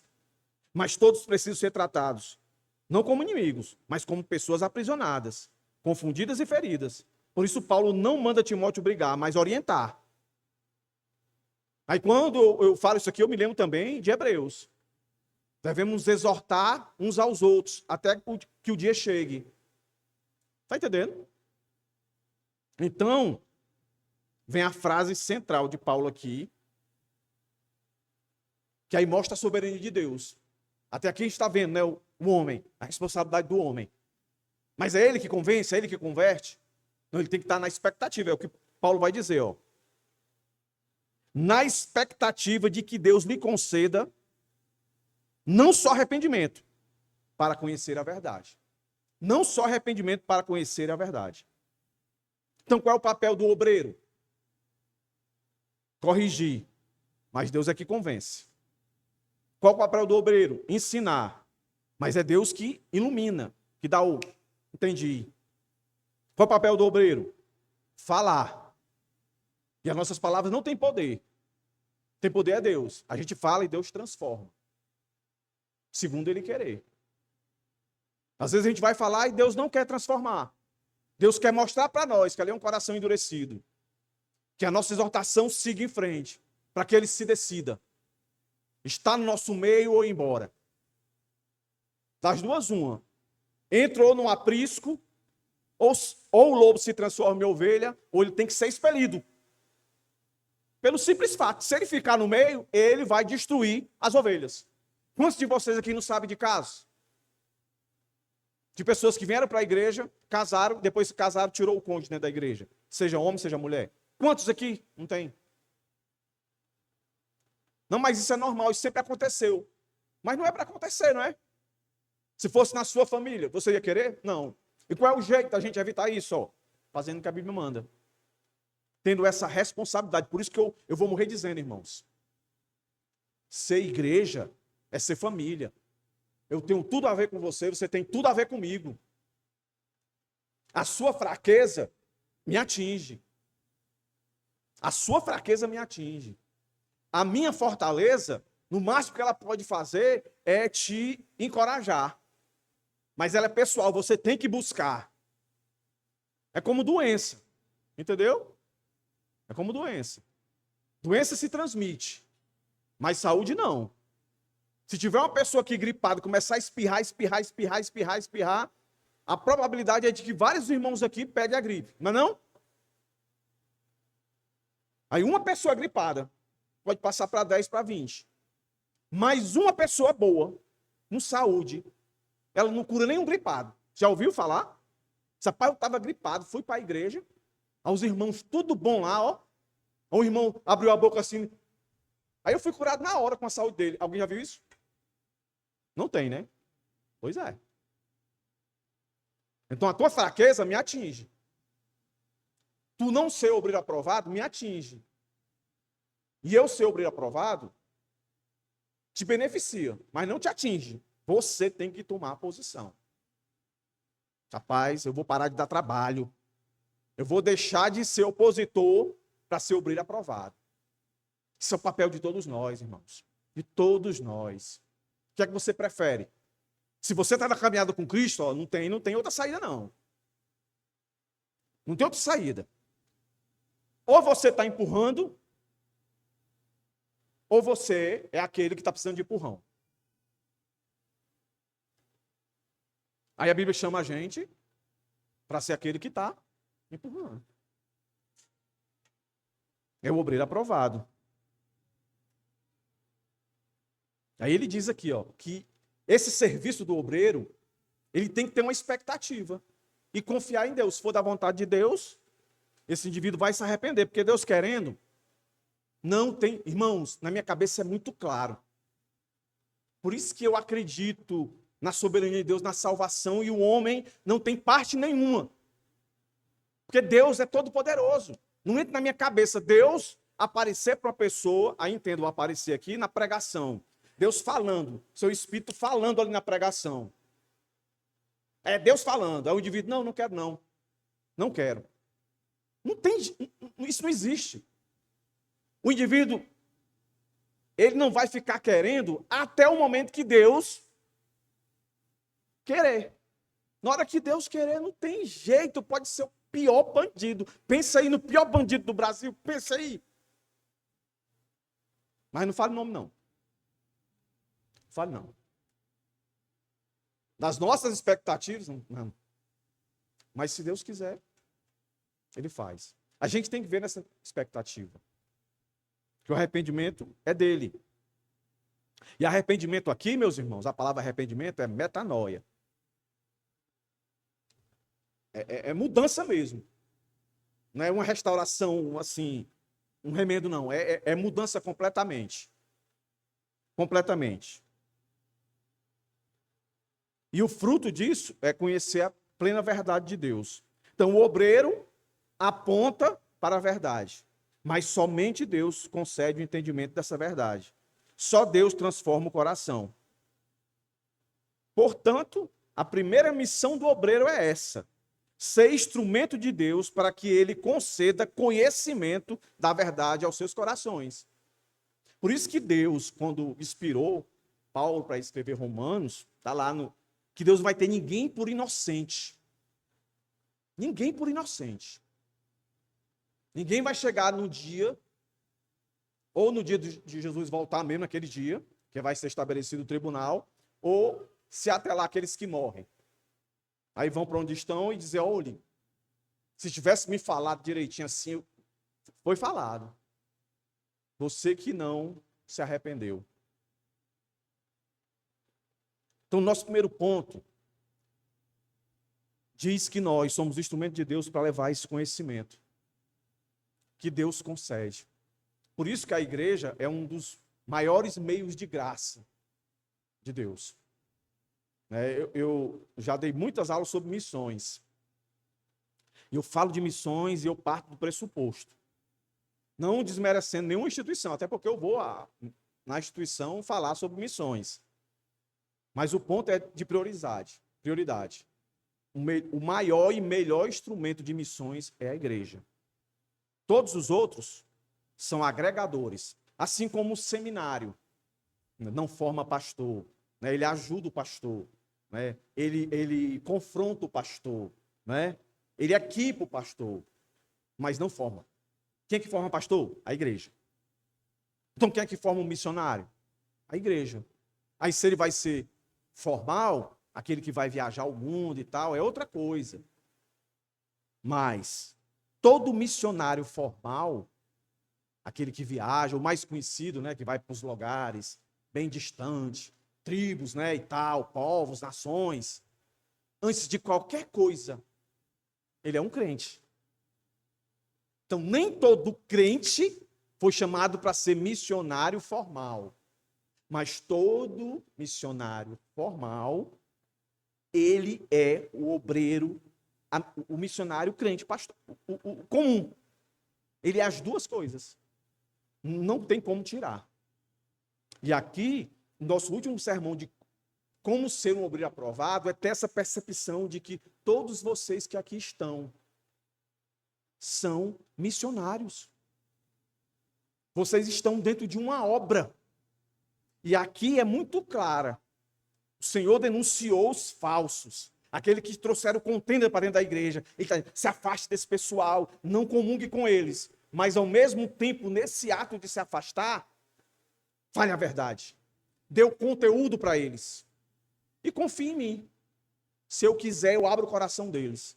Mas todos precisam ser tratados, não como inimigos, mas como pessoas aprisionadas, confundidas e feridas. Por isso Paulo não manda Timóteo brigar, mas orientar. Aí quando eu falo isso aqui, eu me lembro também de Hebreus. Devemos exortar uns aos outros, até que o dia chegue. Está entendendo? Então, vem a frase central de Paulo aqui, que aí mostra a soberania de Deus. Até aqui a gente está vendo, né, o homem, a responsabilidade do homem. Mas é ele que convence, é ele que converte? Não, ele tem que estar na expectativa, é o que Paulo vai dizer, ó. Na expectativa de que Deus lhe conceda não só arrependimento, para conhecer a verdade. Não só arrependimento para conhecer a verdade. Então, qual é o papel do obreiro? Corrigir. Mas Deus é que convence. Qual o papel do obreiro? Ensinar. Mas é Deus que ilumina, que dá o entendi. Qual o papel do obreiro? Falar. E as nossas palavras não têm poder. Tem poder é Deus. A gente fala e Deus transforma. Segundo Ele querer. Às vezes a gente vai falar e Deus não quer transformar. Deus quer mostrar para nós que ali é um coração endurecido. Que a nossa exortação siga em frente. Para que Ele se decida. Está no nosso meio ou ir embora. Das duas, uma. Entrou num aprisco, ou o lobo se transforma em ovelha, ou ele tem que ser expelido. Pelo simples fato, se ele ficar no meio, ele vai destruir as ovelhas. Quantos de vocês aqui não sabem de casos? De pessoas que vieram para a igreja, casaram, depois se casaram, tirou o cônjuge dentro da igreja. Seja homem, seja mulher. Quantos aqui? Não tem. Não, mas isso é normal, isso sempre aconteceu. Mas não é para acontecer, não é? Se fosse na sua família, você ia querer? Não. E qual é o jeito da gente evitar isso? Ó? Fazendo o que a Bíblia manda. Tendo essa responsabilidade. Por isso que eu vou morrer dizendo, irmãos. Ser igreja é ser família. Eu tenho tudo a ver com você, você tem tudo a ver comigo. A sua fraqueza me atinge. A sua fraqueza me atinge. A minha fortaleza, no máximo que ela pode fazer, é te encorajar. Mas ela é pessoal, você tem que buscar. É como doença. Entendeu? É como doença. Doença se transmite. Mas saúde não. Se tiver uma pessoa aqui gripada, começar a espirrar, a probabilidade é de que vários irmãos aqui peguem a gripe. Não é não? Aí uma pessoa gripada pode passar para 10, para 20. Mas uma pessoa boa, com saúde, ela não cura nenhum gripado. Já ouviu falar? Esse pai eu estava gripado, fui para a igreja, aos irmãos tudo bom lá, ó. O irmão abriu a boca assim. Aí eu fui curado na hora com a saúde dele. Alguém já viu isso? Não tem, né? Pois é. Então a tua fraqueza me atinge. Tu não ser obreiro aprovado me atinge. E eu ser obreiro aprovado te beneficia, mas não te atinge. Você tem que tomar a posição. Rapaz, eu vou parar de dar trabalho. Eu vou deixar de ser opositor para ser obreiro aprovado. Isso é o papel de todos nós, irmãos. De todos nós. O que é que você prefere? Se você está na caminhada com Cristo, ó, não tem outra saída, não. Não tem outra saída. Ou você está empurrando, ou você é aquele que está precisando de empurrão. Aí a Bíblia chama a gente para ser aquele que está empurrando. É o obreiro aprovado. Aí ele diz aqui, ó, que esse serviço do obreiro, ele tem que ter uma expectativa e confiar em Deus. Se for da vontade de Deus, esse indivíduo vai se arrepender, porque Deus querendo, não tem... Irmãos, na minha cabeça é muito claro. Por isso que eu acredito na soberania de Deus, na salvação, e o homem não tem parte nenhuma. Porque Deus é todo poderoso. Não entra na minha cabeça Deus aparecer para uma pessoa, aí entendo o aparecer aqui, na pregação. Deus falando, seu espírito falando ali na pregação. É Deus falando. Aí o indivíduo, não quero não. Não quero. Não tem, isso não existe. O indivíduo, ele não vai ficar querendo até o momento que Deus querer. Na hora que Deus querer, não tem jeito, pode ser o pior bandido. Pensa aí no pior bandido do Brasil, pensa aí. Mas não fale o nome, não. Não fale, não. Das nossas expectativas, não. Mas se Deus quiser, Ele faz. A gente tem que ver nessa expectativa. Que o arrependimento é dele. E arrependimento aqui, meus irmãos, a palavra arrependimento é metanoia. É mudança mesmo. Não é uma restauração, assim, um remendo, não. É mudança completamente. Completamente. E o fruto disso é conhecer a plena verdade de Deus. Então, o obreiro aponta para a verdade. Mas somente Deus concede o entendimento dessa verdade. Só Deus transforma o coração. Portanto, a primeira missão do obreiro é essa: ser instrumento de Deus para que ele conceda conhecimento da verdade aos seus corações. Por isso que Deus, quando inspirou Paulo para escrever Romanos, está lá que Deus não vai ter ninguém por inocente. Ninguém por inocente. Ninguém vai chegar no dia, ou no dia de Jesus voltar mesmo, naquele dia, que vai ser estabelecido o tribunal, ou se até lá aqueles que morrem. Aí vão para onde estão e dizer, olha, se tivesse me falado direitinho assim, foi falado. Você que não se arrependeu. Então, nosso primeiro ponto diz que nós somos instrumento de Deus para levar esse conhecimento que Deus concede. Por isso que a igreja é um dos maiores meios de graça de Deus. Eu já dei muitas aulas sobre missões. Eu falo de missões e eu parto do pressuposto. Não desmerecendo nenhuma instituição, até porque eu vou na instituição falar sobre missões. Mas o ponto é de prioridade. O maior e melhor instrumento de missões é a igreja. Todos os outros são agregadores. Assim como o seminário não forma pastor, ele ajuda o pastor, ele confronta o pastor, ele equipa o pastor, mas não forma. Quem é que forma pastor? A igreja. Então quem é que forma um missionário? A igreja. Aí se ele vai ser formal, aquele que vai viajar o mundo e tal, é outra coisa. Mas todo missionário formal, aquele que viaja, o mais conhecido, que vai para os lugares bem distantes, tribos, e tal, povos, nações, antes de qualquer coisa, ele é um crente. Então, nem todo crente foi chamado para ser missionário formal. Mas todo missionário formal, ele é o obreiro, o missionário crente, pastor, o comum. Ele é as duas coisas. Não tem como tirar. E aqui, nosso último sermão de como ser um obreiro aprovado é ter essa percepção de que todos vocês que aqui estão são missionários. Vocês estão dentro de uma obra. E aqui é muito clara. O Senhor denunciou os falsos. Aquele que trouxeram contenda para dentro da igreja. Ele está dizendo, se afaste desse pessoal, não comungue com eles. Mas ao mesmo tempo, nesse ato de se afastar, fale a verdade. Dê o conteúdo para eles. E confie em mim. Se eu quiser, eu abro o coração deles.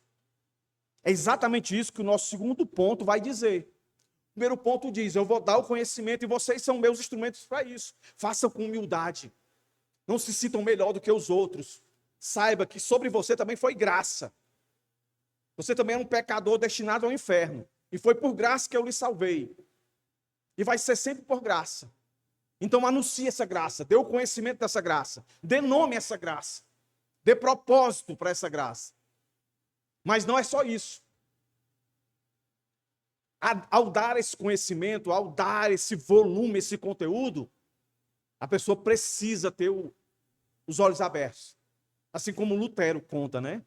É exatamente isso que o nosso segundo ponto vai dizer. O primeiro ponto diz, eu vou dar o conhecimento e vocês são meus instrumentos para isso. Façam com humildade. Não se sintam melhor do que os outros. Saiba que sobre você também foi graça. Você também é um pecador destinado ao inferno. E foi por graça que eu lhe salvei. E vai ser sempre por graça. Então anuncie essa graça. Dê o conhecimento dessa graça. Dê nome a essa graça. Dê propósito para essa graça. Mas não é só isso. Ao dar esse conhecimento, ao dar esse volume, esse conteúdo, A pessoa precisa ter os olhos abertos. Assim como Lutero conta, né?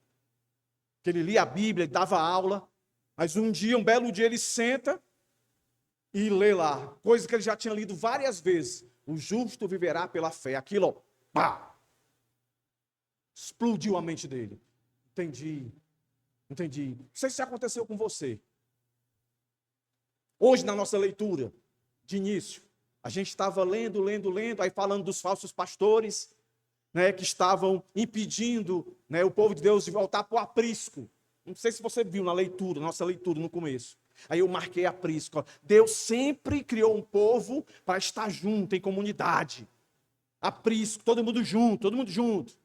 Que ele lia a Bíblia, ele dava aula, mas um belo dia, ele senta e lê lá, coisa que ele já tinha lido várias vezes. O justo viverá pela fé. Aquilo, ó, pá! Explodiu a mente dele. Entendi. Não sei se aconteceu com você. Hoje, na nossa leitura de início, a gente estava lendo, aí falando dos falsos pastores, né, que estavam impedindo, né, o povo de Deus de voltar para o aprisco. Não sei se você viu na leitura, nossa leitura no começo. Aí eu marquei aprisco. Ó. Deus sempre criou um povo para estar junto, em comunidade. Aprisco, todo mundo junto, todo mundo junto.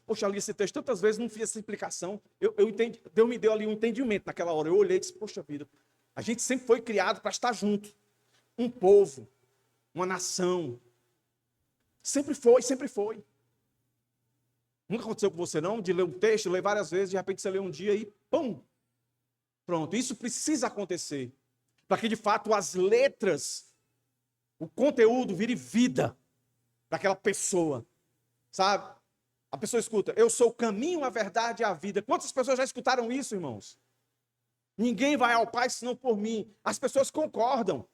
Poxa, eu li esse texto tantas vezes, não fiz essa explicação. Eu entendi, Deus me deu ali um entendimento naquela hora. Eu olhei e disse, poxa vida, a gente sempre foi criado para estar junto. Um povo, uma nação. Sempre foi, sempre foi. Nunca aconteceu com você não, de ler um texto, ler várias vezes, de repente você lê um dia e pum! Pronto, isso precisa acontecer. Para que de fato as letras, o conteúdo vire vida para aquela pessoa. Sabe? A pessoa escuta, eu sou o caminho, a verdade e a vida. Quantas pessoas já escutaram isso, irmãos? Ninguém vai ao Pai senão por mim. As pessoas concordam.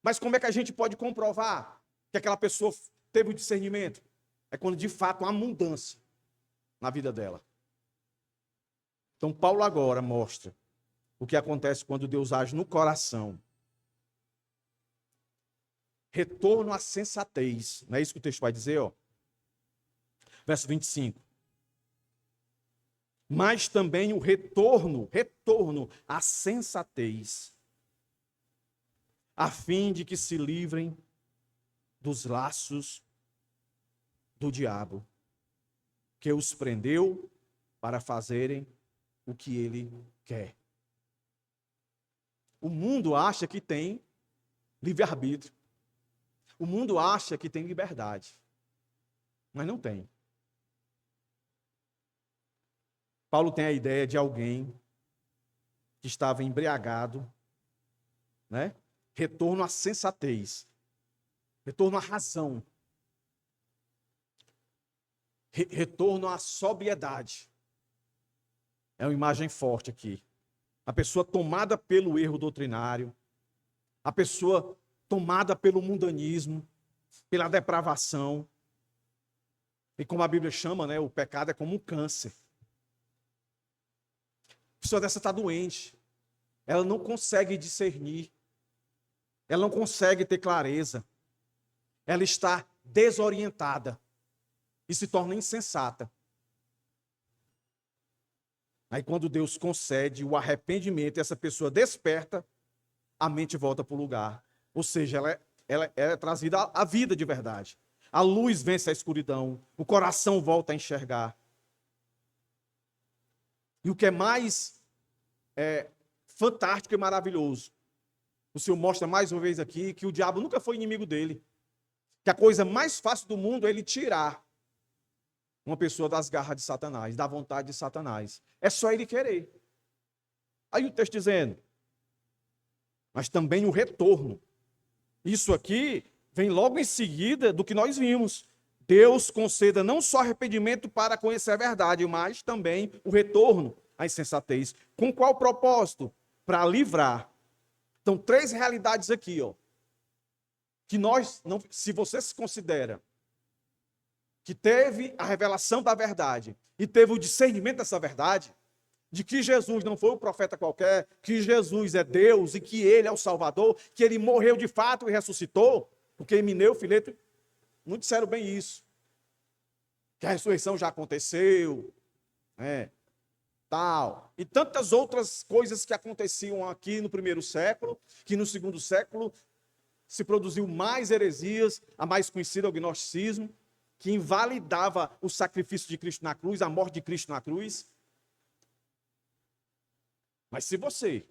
Mas como é que a gente pode comprovar que aquela pessoa teve o discernimento? É quando de fato há mudança na vida dela. Então Paulo agora mostra o que acontece quando Deus age no coração. Retorno à sensatez. Não é isso que o texto vai dizer, ó? Verso 25. Mas também o retorno à sensatez, a fim de que se livrem dos laços do diabo, que os prendeu para fazerem o que ele quer. O mundo acha que tem livre-arbítrio. O mundo acha que tem liberdade, mas não tem. Paulo tem a ideia de alguém que estava embriagado, né? Retorno à sensatez, retorno à razão, retorno à sobriedade. É uma imagem forte aqui. A pessoa tomada pelo erro doutrinário, a pessoa tomada pelo mundanismo, pela depravação. E como a Bíblia chama, né, o pecado é como um câncer. A pessoa dessa está doente. Ela não consegue discernir. Ela não consegue ter clareza. Ela está desorientada e se torna insensata. Aí quando Deus concede o arrependimento, essa pessoa desperta, a mente volta para o lugar. Ou seja, ela é trazida à vida de verdade. A luz vence a escuridão. O coração volta a enxergar. E o que é mais fantástico e maravilhoso, o Senhor mostra mais uma vez aqui que o diabo nunca foi inimigo dele. Que a coisa mais fácil do mundo é ele tirar uma pessoa das garras de Satanás, da vontade de Satanás. É só ele querer. Aí o texto dizendo, mas também o retorno. Isso aqui vem logo em seguida do que nós vimos. Deus conceda não só arrependimento para conhecer a verdade, mas também o retorno à insensatez. Com qual propósito? Para livrar. Então, 3 realidades aqui, ó. Que nós, não, se você se considera que teve a revelação da verdade e teve o discernimento dessa verdade, de que Jesus não foi um profeta qualquer, que Jesus é Deus e que Ele é o Salvador, que Ele morreu de fato e ressuscitou, porque Emineu, Fileto, não disseram bem isso. Que a ressurreição já aconteceu, tal. E tantas outras coisas que aconteciam aqui no primeiro século, que no segundo século se produziu mais heresias, a mais conhecida é o gnosticismo, que invalidava o sacrifício de Cristo na cruz, a morte de Cristo na cruz. Mas se você,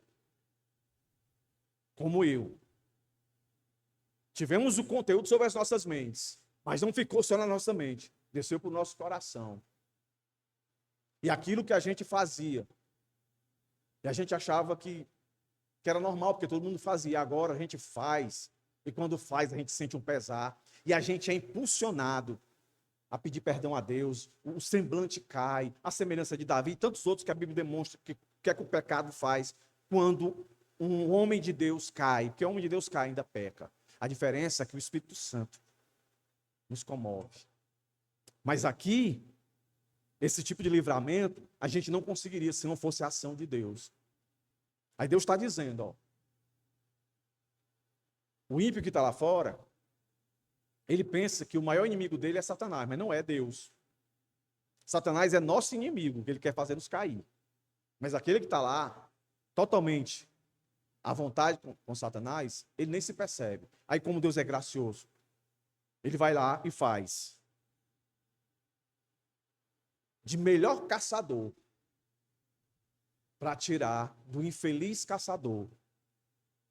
como eu, tivemos o conteúdo sobre as nossas mentes, mas não ficou só na nossa mente, desceu para o nosso coração. E aquilo que a gente fazia, e a gente achava que que era normal, porque todo mundo fazia. Agora a gente faz, e quando faz a gente sente um pesar, e a gente é impulsionado a pedir perdão a Deus, o semblante cai, a semelhança de Davi e tantos outros que a Bíblia demonstra que é que o pecado faz quando um homem de Deus cai, porque o homem de Deus cai ainda peca. A diferença é que o Espírito Santo nos comove. Mas aqui, esse tipo de livramento, a gente não conseguiria se não fosse a ação de Deus. Aí Deus está dizendo, ó, o ímpio que está lá fora, ele pensa que o maior inimigo dele é Satanás, mas não é Deus. Satanás é nosso inimigo, que ele quer fazer nos cair. Mas aquele que está lá, totalmente à vontade com Satanás, ele nem se percebe. Aí, como Deus é gracioso, ele vai lá e faz de melhor caçador para tirar do infeliz caçador.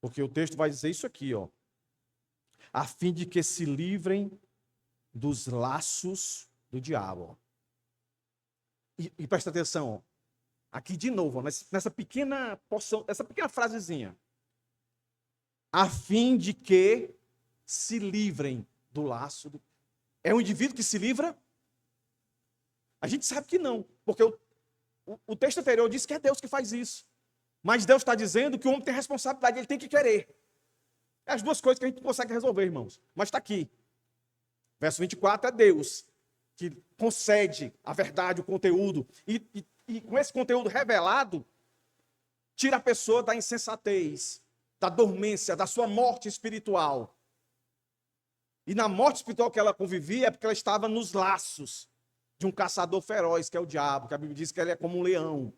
Porque o texto vai dizer isso aqui, ó. A fim de que se livrem dos laços do diabo. E presta atenção, ó. Aqui de novo, ó, nessa pequena porção, essa pequena frasezinha. A fim de que se livrem do laço. É um indivíduo que se livra? A gente sabe que não, porque o texto anterior diz que é Deus que faz isso. Mas Deus está dizendo que o homem tem responsabilidade, ele tem que querer. É as duas coisas que a gente não consegue resolver, irmãos. Mas está aqui. Verso 24 é Deus que concede a verdade, o conteúdo. E com esse conteúdo revelado, tira a pessoa da insensatez, da dormência, da sua morte espiritual. E na morte espiritual que ela convivia é porque ela estava nos laços de um caçador feroz, que é o diabo, que a Bíblia diz que ele é como um leão.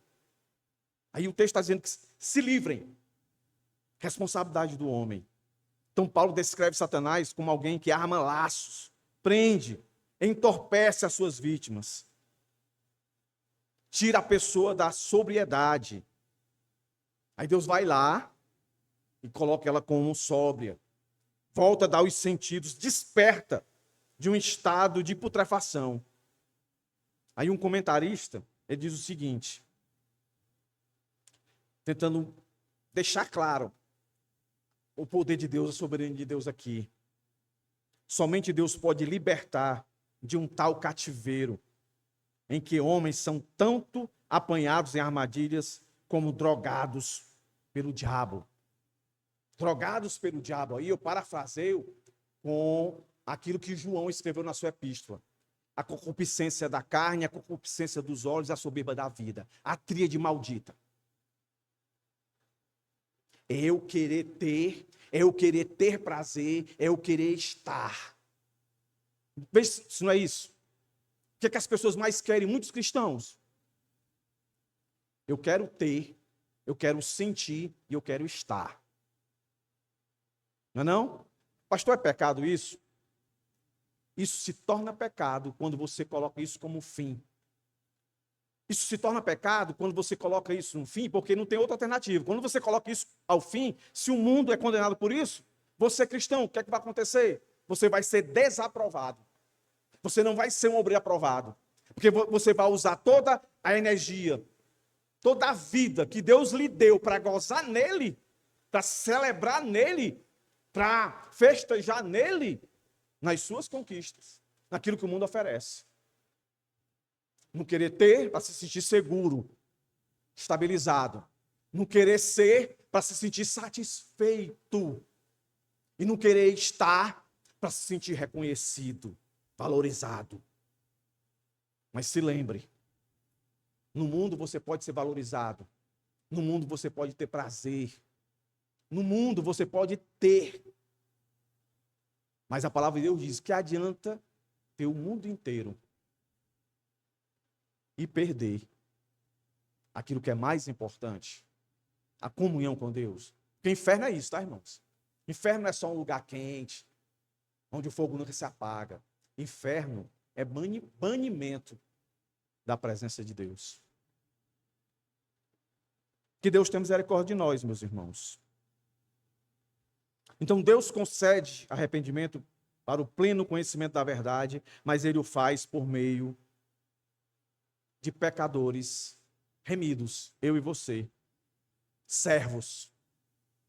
Aí o texto está dizendo que se livrem. Responsabilidade do homem. Então Paulo descreve Satanás como alguém que arma laços, prende, entorpece as suas vítimas. Tira a pessoa da sobriedade. Aí Deus vai lá e coloca ela como sóbria. Volta a dar os sentidos, desperta de um estado de putrefação. Aí um comentarista, ele diz o seguinte, tentando deixar claro o poder de Deus, a soberania de Deus aqui. Somente Deus pode libertar de um tal cativeiro, em que homens são tanto apanhados em armadilhas, como drogados pelo diabo. Drogados pelo diabo. Aí eu parafraseio com aquilo que João escreveu na sua epístola. A concupiscência da carne, a concupiscência dos olhos, a soberba da vida. A tríade maldita. É eu querer ter prazer, é eu querer estar. Veja se não é isso. O que é que as pessoas mais querem, muitos cristãos? Eu quero ter, eu quero sentir e eu quero estar. Não é não? Pastor, é pecado isso? Isso se torna pecado quando você coloca isso como fim. Isso se torna pecado quando você coloca isso no fim, porque não tem outra alternativa. Quando você coloca isso ao fim, se o mundo é condenado por isso, você cristão, o que é que vai acontecer? Você vai ser desaprovado. Você não vai ser um obreiro aprovado. Porque você vai usar toda a energia, toda a vida que Deus lhe deu para gozar nele, para celebrar nele, para festejar nele, nas suas conquistas, naquilo que o mundo oferece. Não querer ter para se sentir seguro, estabilizado. Não querer ser para se sentir satisfeito. E não querer estar para se sentir reconhecido, valorizado. Mas se lembre, no mundo você pode ser valorizado. No mundo você pode ter prazer. No mundo você pode ter. Mas a palavra de Deus diz que adianta ter o mundo inteiro e perder aquilo que é mais importante, a comunhão com Deus. Porque inferno é isso, tá, irmãos? Inferno não é só um lugar quente, onde o fogo nunca se apaga. Inferno é banimento da presença de Deus. Que Deus tenha misericórdia de nós, meus irmãos. Então Deus concede arrependimento para o pleno conhecimento da verdade, mas Ele o faz por meio de pecadores remidos, eu e você, servos.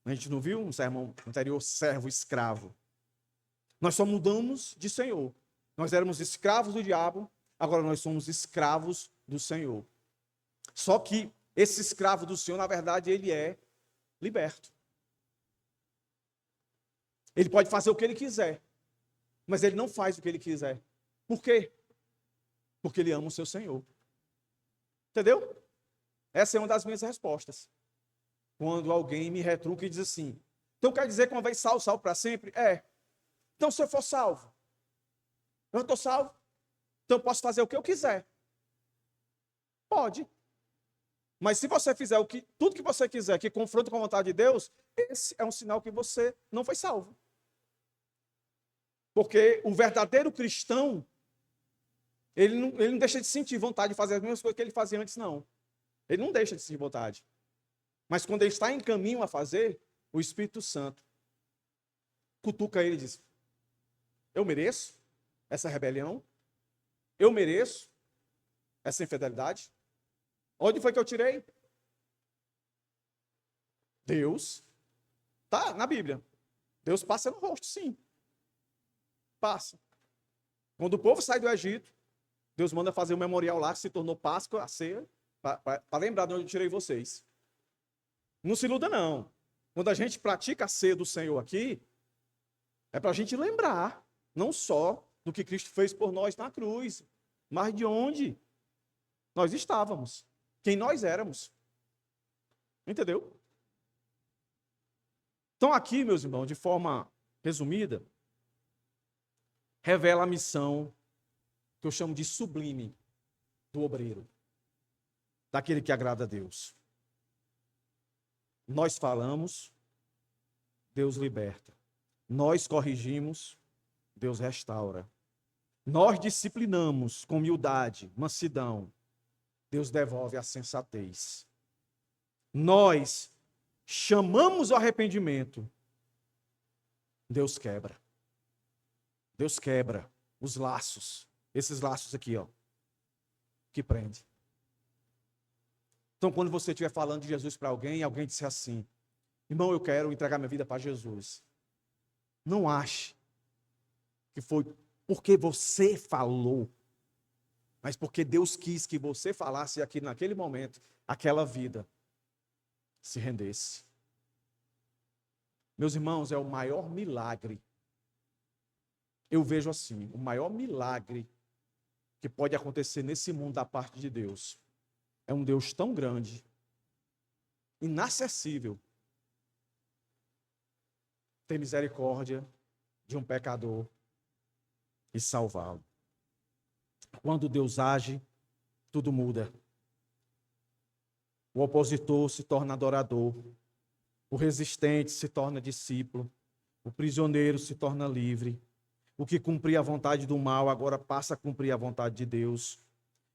A gente não viu um sermão anterior, servo, escravo. Nós só mudamos de Senhor. Nós éramos escravos do diabo, agora nós somos escravos do Senhor. Só que esse escravo do Senhor, na verdade, ele é liberto. Ele pode fazer o que ele quiser, mas ele não faz o que ele quiser. Por quê? Porque ele ama o seu Senhor. Entendeu? Essa é uma das minhas respostas. Quando alguém me retruca e diz assim, então quer dizer que uma vez salvo, salvo para sempre? É. Então se eu for salvo, eu estou salvo, então eu posso fazer o que eu quiser. Pode. Mas se você fizer tudo que você quiser, que confronta com a vontade de Deus, esse é um sinal que você não foi salvo. Porque o verdadeiro cristão, ele não deixa de sentir vontade de fazer as mesmas coisas que ele fazia antes, não. Ele não deixa de sentir vontade. Mas quando ele está em caminho a fazer, o Espírito Santo cutuca ele e diz, eu mereço essa rebelião? Eu mereço essa infidelidade? Onde foi que eu tirei? Deus. Tá na Bíblia. Deus passa no rosto, sim. Passa. Quando o povo sai do Egito, Deus manda fazer um memorial lá, que se tornou Páscoa, a ceia, para lembrar de onde eu tirei vocês. Não se iluda, não. Quando a gente pratica a ceia do Senhor aqui, é para a gente lembrar, não só do que Cristo fez por nós na cruz, mas de onde nós estávamos, quem nós éramos. Entendeu? Então aqui, meus irmãos, de forma resumida, revela a missão que eu chamo de sublime do obreiro, daquele que agrada a Deus. Nós falamos, Deus liberta. Nós corrigimos, Deus restaura. Nós disciplinamos com humildade, mansidão, Deus devolve a sensatez. Nós chamamos ao arrependimento, Deus quebra. Deus quebra os laços, esses laços aqui, ó, que prende. Então, quando você estiver falando de Jesus para alguém, alguém disser assim, irmão, eu quero entregar minha vida para Jesus. Não ache que foi porque você falou, mas porque Deus quis que você falasse aqui naquele momento, aquela vida se rendesse. Meus irmãos, é o maior milagre. Eu vejo assim, o maior milagre que pode acontecer nesse mundo da parte de Deus é um Deus tão grande, inacessível, ter misericórdia de um pecador e salvá-lo. Quando Deus age, tudo muda. O opositor se torna adorador, o resistente se torna discípulo, o prisioneiro se torna livre, o que cumpria a vontade do mal agora passa a cumprir a vontade de Deus.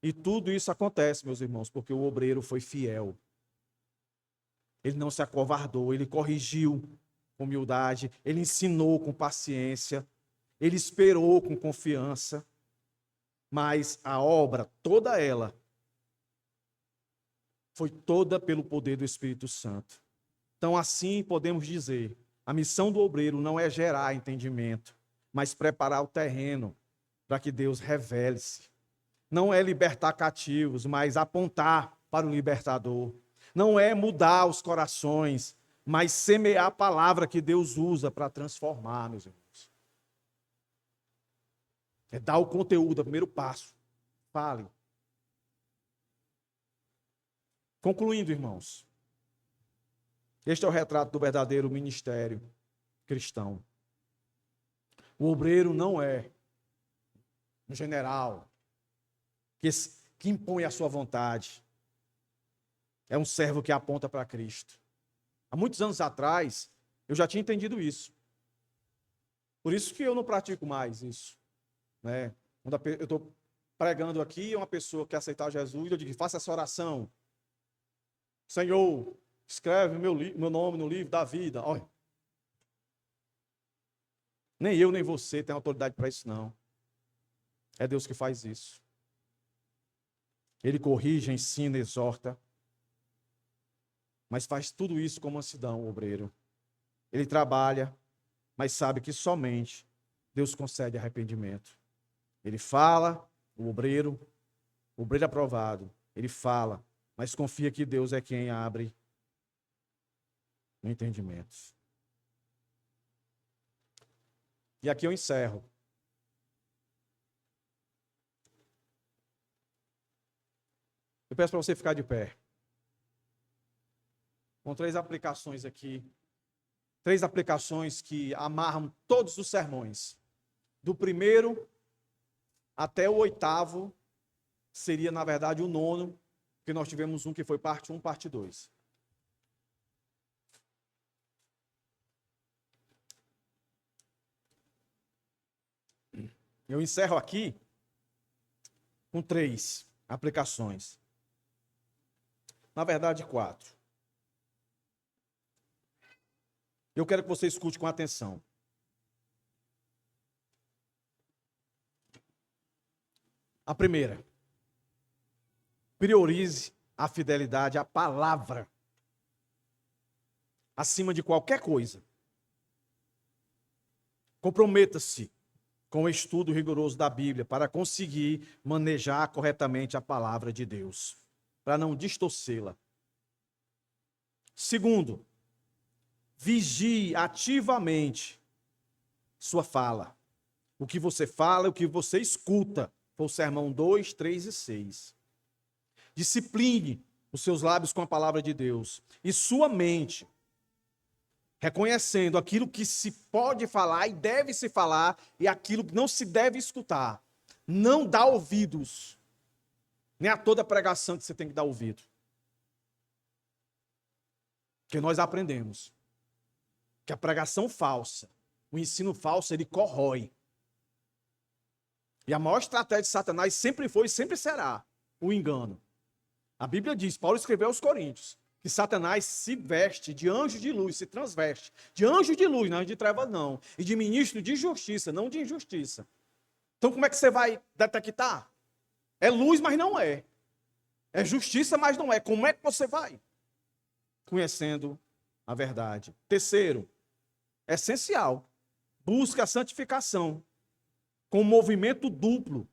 E tudo isso acontece, meus irmãos, porque o obreiro foi fiel. Ele não se acovardou, ele corrigiu com humildade, ele ensinou com paciência, ele esperou com confiança, mas a obra, toda ela, foi toda pelo poder do Espírito Santo. Então, assim podemos dizer, a missão do obreiro não é gerar entendimento, mas preparar o terreno para que Deus revele-se. Não é libertar cativos, mas apontar para o libertador. Não é mudar os corações, mas semear a palavra que Deus usa para transformar, meus irmãos. É dar o conteúdo, é o primeiro passo. Fale. Concluindo, irmãos. Este é o retrato do verdadeiro ministério cristão. O obreiro não é um general que impõe a sua vontade. É um servo que aponta para Cristo. Há muitos anos atrás, eu já tinha entendido isso. Por isso que eu não pratico mais isso. Né? Quando eu estou pregando aqui, uma pessoa quer aceitar Jesus, eu digo, faça essa oração. Senhor, escreve meu nome no livro da vida. Olha. Nem eu, nem você tem autoridade para isso, não. É Deus que faz isso. Ele corrige, ensina, exorta. Mas faz tudo isso com mansidão, o obreiro. ele trabalha, mas sabe que somente Deus concede arrependimento. Ele fala, o obreiro aprovado, ele fala, mas confia que Deus é quem abre o entendimento. E aqui eu encerro. Eu peço para você ficar de pé. Com 3 aplicações aqui. 3 aplicações que amarram todos os sermões. Do primeiro até o 8º, seria, na verdade, o 9º, porque nós tivemos um que foi parte 1, parte 2. Eu encerro aqui com 3 aplicações. Na verdade, 4. Eu quero que você escute com atenção. A primeira, priorize a fidelidade à palavra acima de qualquer coisa. Comprometa-se com o estudo rigoroso da Bíblia para conseguir manejar corretamente a palavra de Deus, para não distorcê-la. Segundo, vigie ativamente sua fala. O que você fala, o que você escuta. Foi o sermão 2, 3 e 6. Discipline os seus lábios com a palavra de Deus. E sua mente, reconhecendo aquilo que se pode falar e deve se falar, e aquilo que não se deve escutar. Não dá ouvidos. Nem a toda pregação que você tem que dar ouvido. Porque nós aprendemos que a pregação falsa, o ensino falso, ele corrói. E a maior estratégia de Satanás sempre foi e sempre será o engano. A Bíblia diz, Paulo escreveu aos Coríntios, que Satanás se veste de anjo de luz, se transveste. De anjo de luz, não de trevas não. E de ministro de justiça, não de injustiça. Então como é que você vai detectar? É luz, mas não é. É justiça, mas não é. Como é que você vai? Conhecendo a verdade. Terceiro, essencial, busque a santificação com um movimento duplo.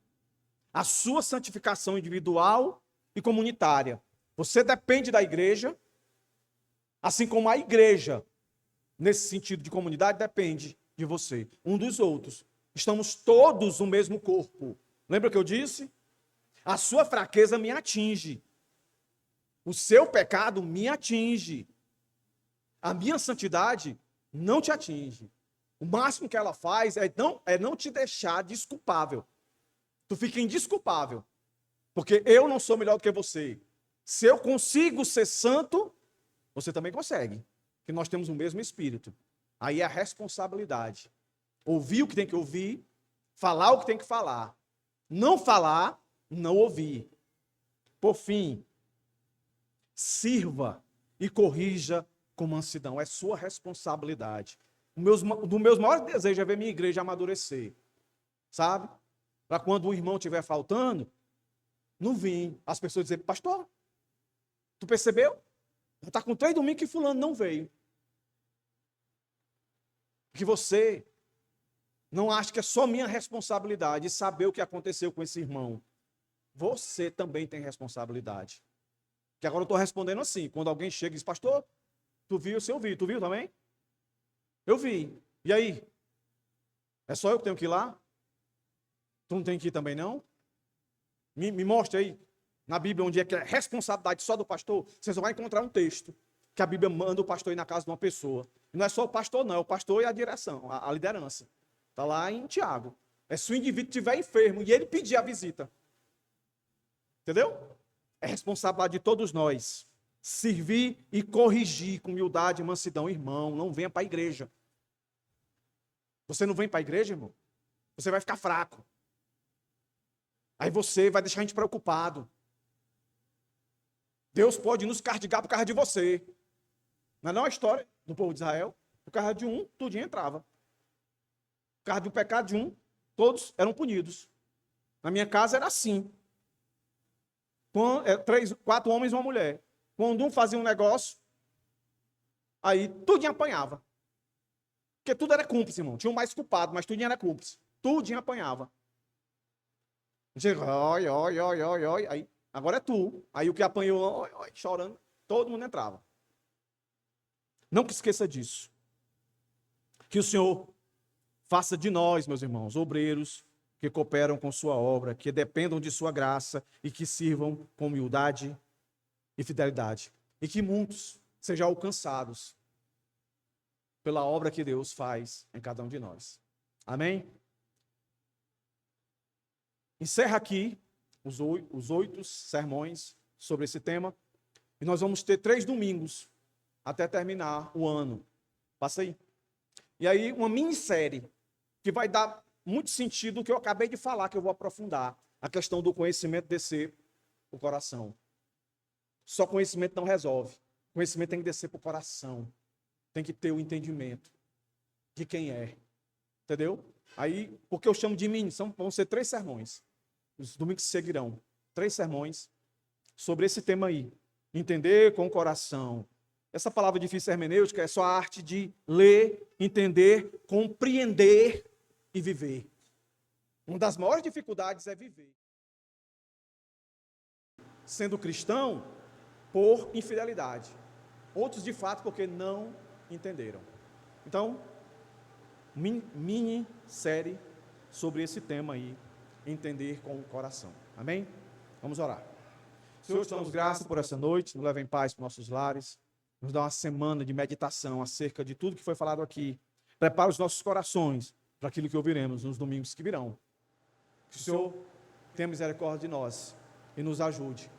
A sua santificação individual e comunitária. Você depende da igreja, assim como a igreja, nesse sentido de comunidade, depende de você, um dos outros. Estamos todos no mesmo corpo. Lembra que eu disse? A sua fraqueza me atinge. O seu pecado me atinge. A minha santidade não te atinge. O máximo que ela faz é não te deixar desculpável. Tu fica indesculpável. Porque eu não sou melhor do que você. Se eu consigo ser santo, você também consegue. Porque nós temos o mesmo espírito. Aí é a responsabilidade. Ouvir o que tem que ouvir, falar o que tem que falar. Não falar, não ouvir. Por fim, sirva e corrija com mansidão. É sua responsabilidade. Um dos meus maiores desejos é ver minha igreja amadurecer. Sabe? Para quando o irmão estiver faltando, não vim. As pessoas dizem, pastor, tu percebeu? Já está com 3 domingos que fulano não veio. Que você não acha que é só minha responsabilidade saber o que aconteceu com esse irmão. Você também tem responsabilidade. Que agora eu estou respondendo assim. Quando alguém chega e diz, pastor, tu viu? Se eu vi. Tu viu também? Eu vi. E aí? É só eu que tenho que ir lá? Tu não tem que ir também, não? Me mostre aí, na Bíblia, onde é que é responsabilidade só do pastor. Você só vai encontrar um texto que a Bíblia manda o pastor ir na casa de uma pessoa. E não é só o pastor, não. É o pastor e a direção, a liderança. Está lá em Tiago. É se o indivíduo estiver enfermo e ele pedir a visita. Entendeu? É responsabilidade de todos nós. Servir e corrigir com humildade e mansidão. Irmão, não venha para a igreja. Você não vem para a igreja, irmão? Você vai ficar fraco. Aí você vai deixar a gente preocupado. Deus pode nos castigar por causa de você. Não é a história do povo de Israel? Por causa de um, tudinho entrava. Por causa do pecado de um, todos eram punidos. Na minha casa era assim. 4 homens e uma mulher. Quando um fazia um negócio, aí tudinho apanhava. Porque tudo era cúmplice, irmão. Tinha um mais culpado, mas tudo era cúmplice. Tudinho apanhava. Oi, oi, oi, oi, oi. Aí, agora é tu. Aí o que apanhou, oi, oi, chorando, todo mundo entrava. Não que esqueça disso. Que o Senhor faça de nós, meus irmãos, obreiros que cooperam com sua obra, que dependam de sua graça e que sirvam com humildade e fidelidade. E que muitos sejam alcançados pela obra que Deus faz em cada um de nós. Amém? Encerra aqui os 8 sermões sobre esse tema. E nós vamos ter 3 domingos até terminar o ano. Passa aí. E aí, uma minissérie que vai dar muito sentido o que eu acabei de falar, que eu vou aprofundar. A questão do conhecimento descer o coração. Só conhecimento não resolve. Conhecimento tem que descer para o coração. Tem que ter o entendimento de quem é. Entendeu? Aí, porque eu chamo de mini, vão ser 3 sermões. Os domingos seguirão. 3 sermões sobre esse tema aí. Entender com o coração. Essa palavra difícil hermenêutica é só a arte de ler, entender, compreender e viver. Uma das maiores dificuldades é viver. Sendo cristão, por infidelidade. Outros, de fato, porque não entenderam. Então, mini série sobre esse tema aí, entender com o coração. Amém? Vamos orar. Senhor, te damos graça por essa noite, nos leva em paz para nossos lares, nos dá uma semana de meditação acerca de tudo que foi falado aqui. Prepara os nossos corações para aquilo que ouviremos nos domingos que virão. Que o Senhor tenha misericórdia de nós e nos ajude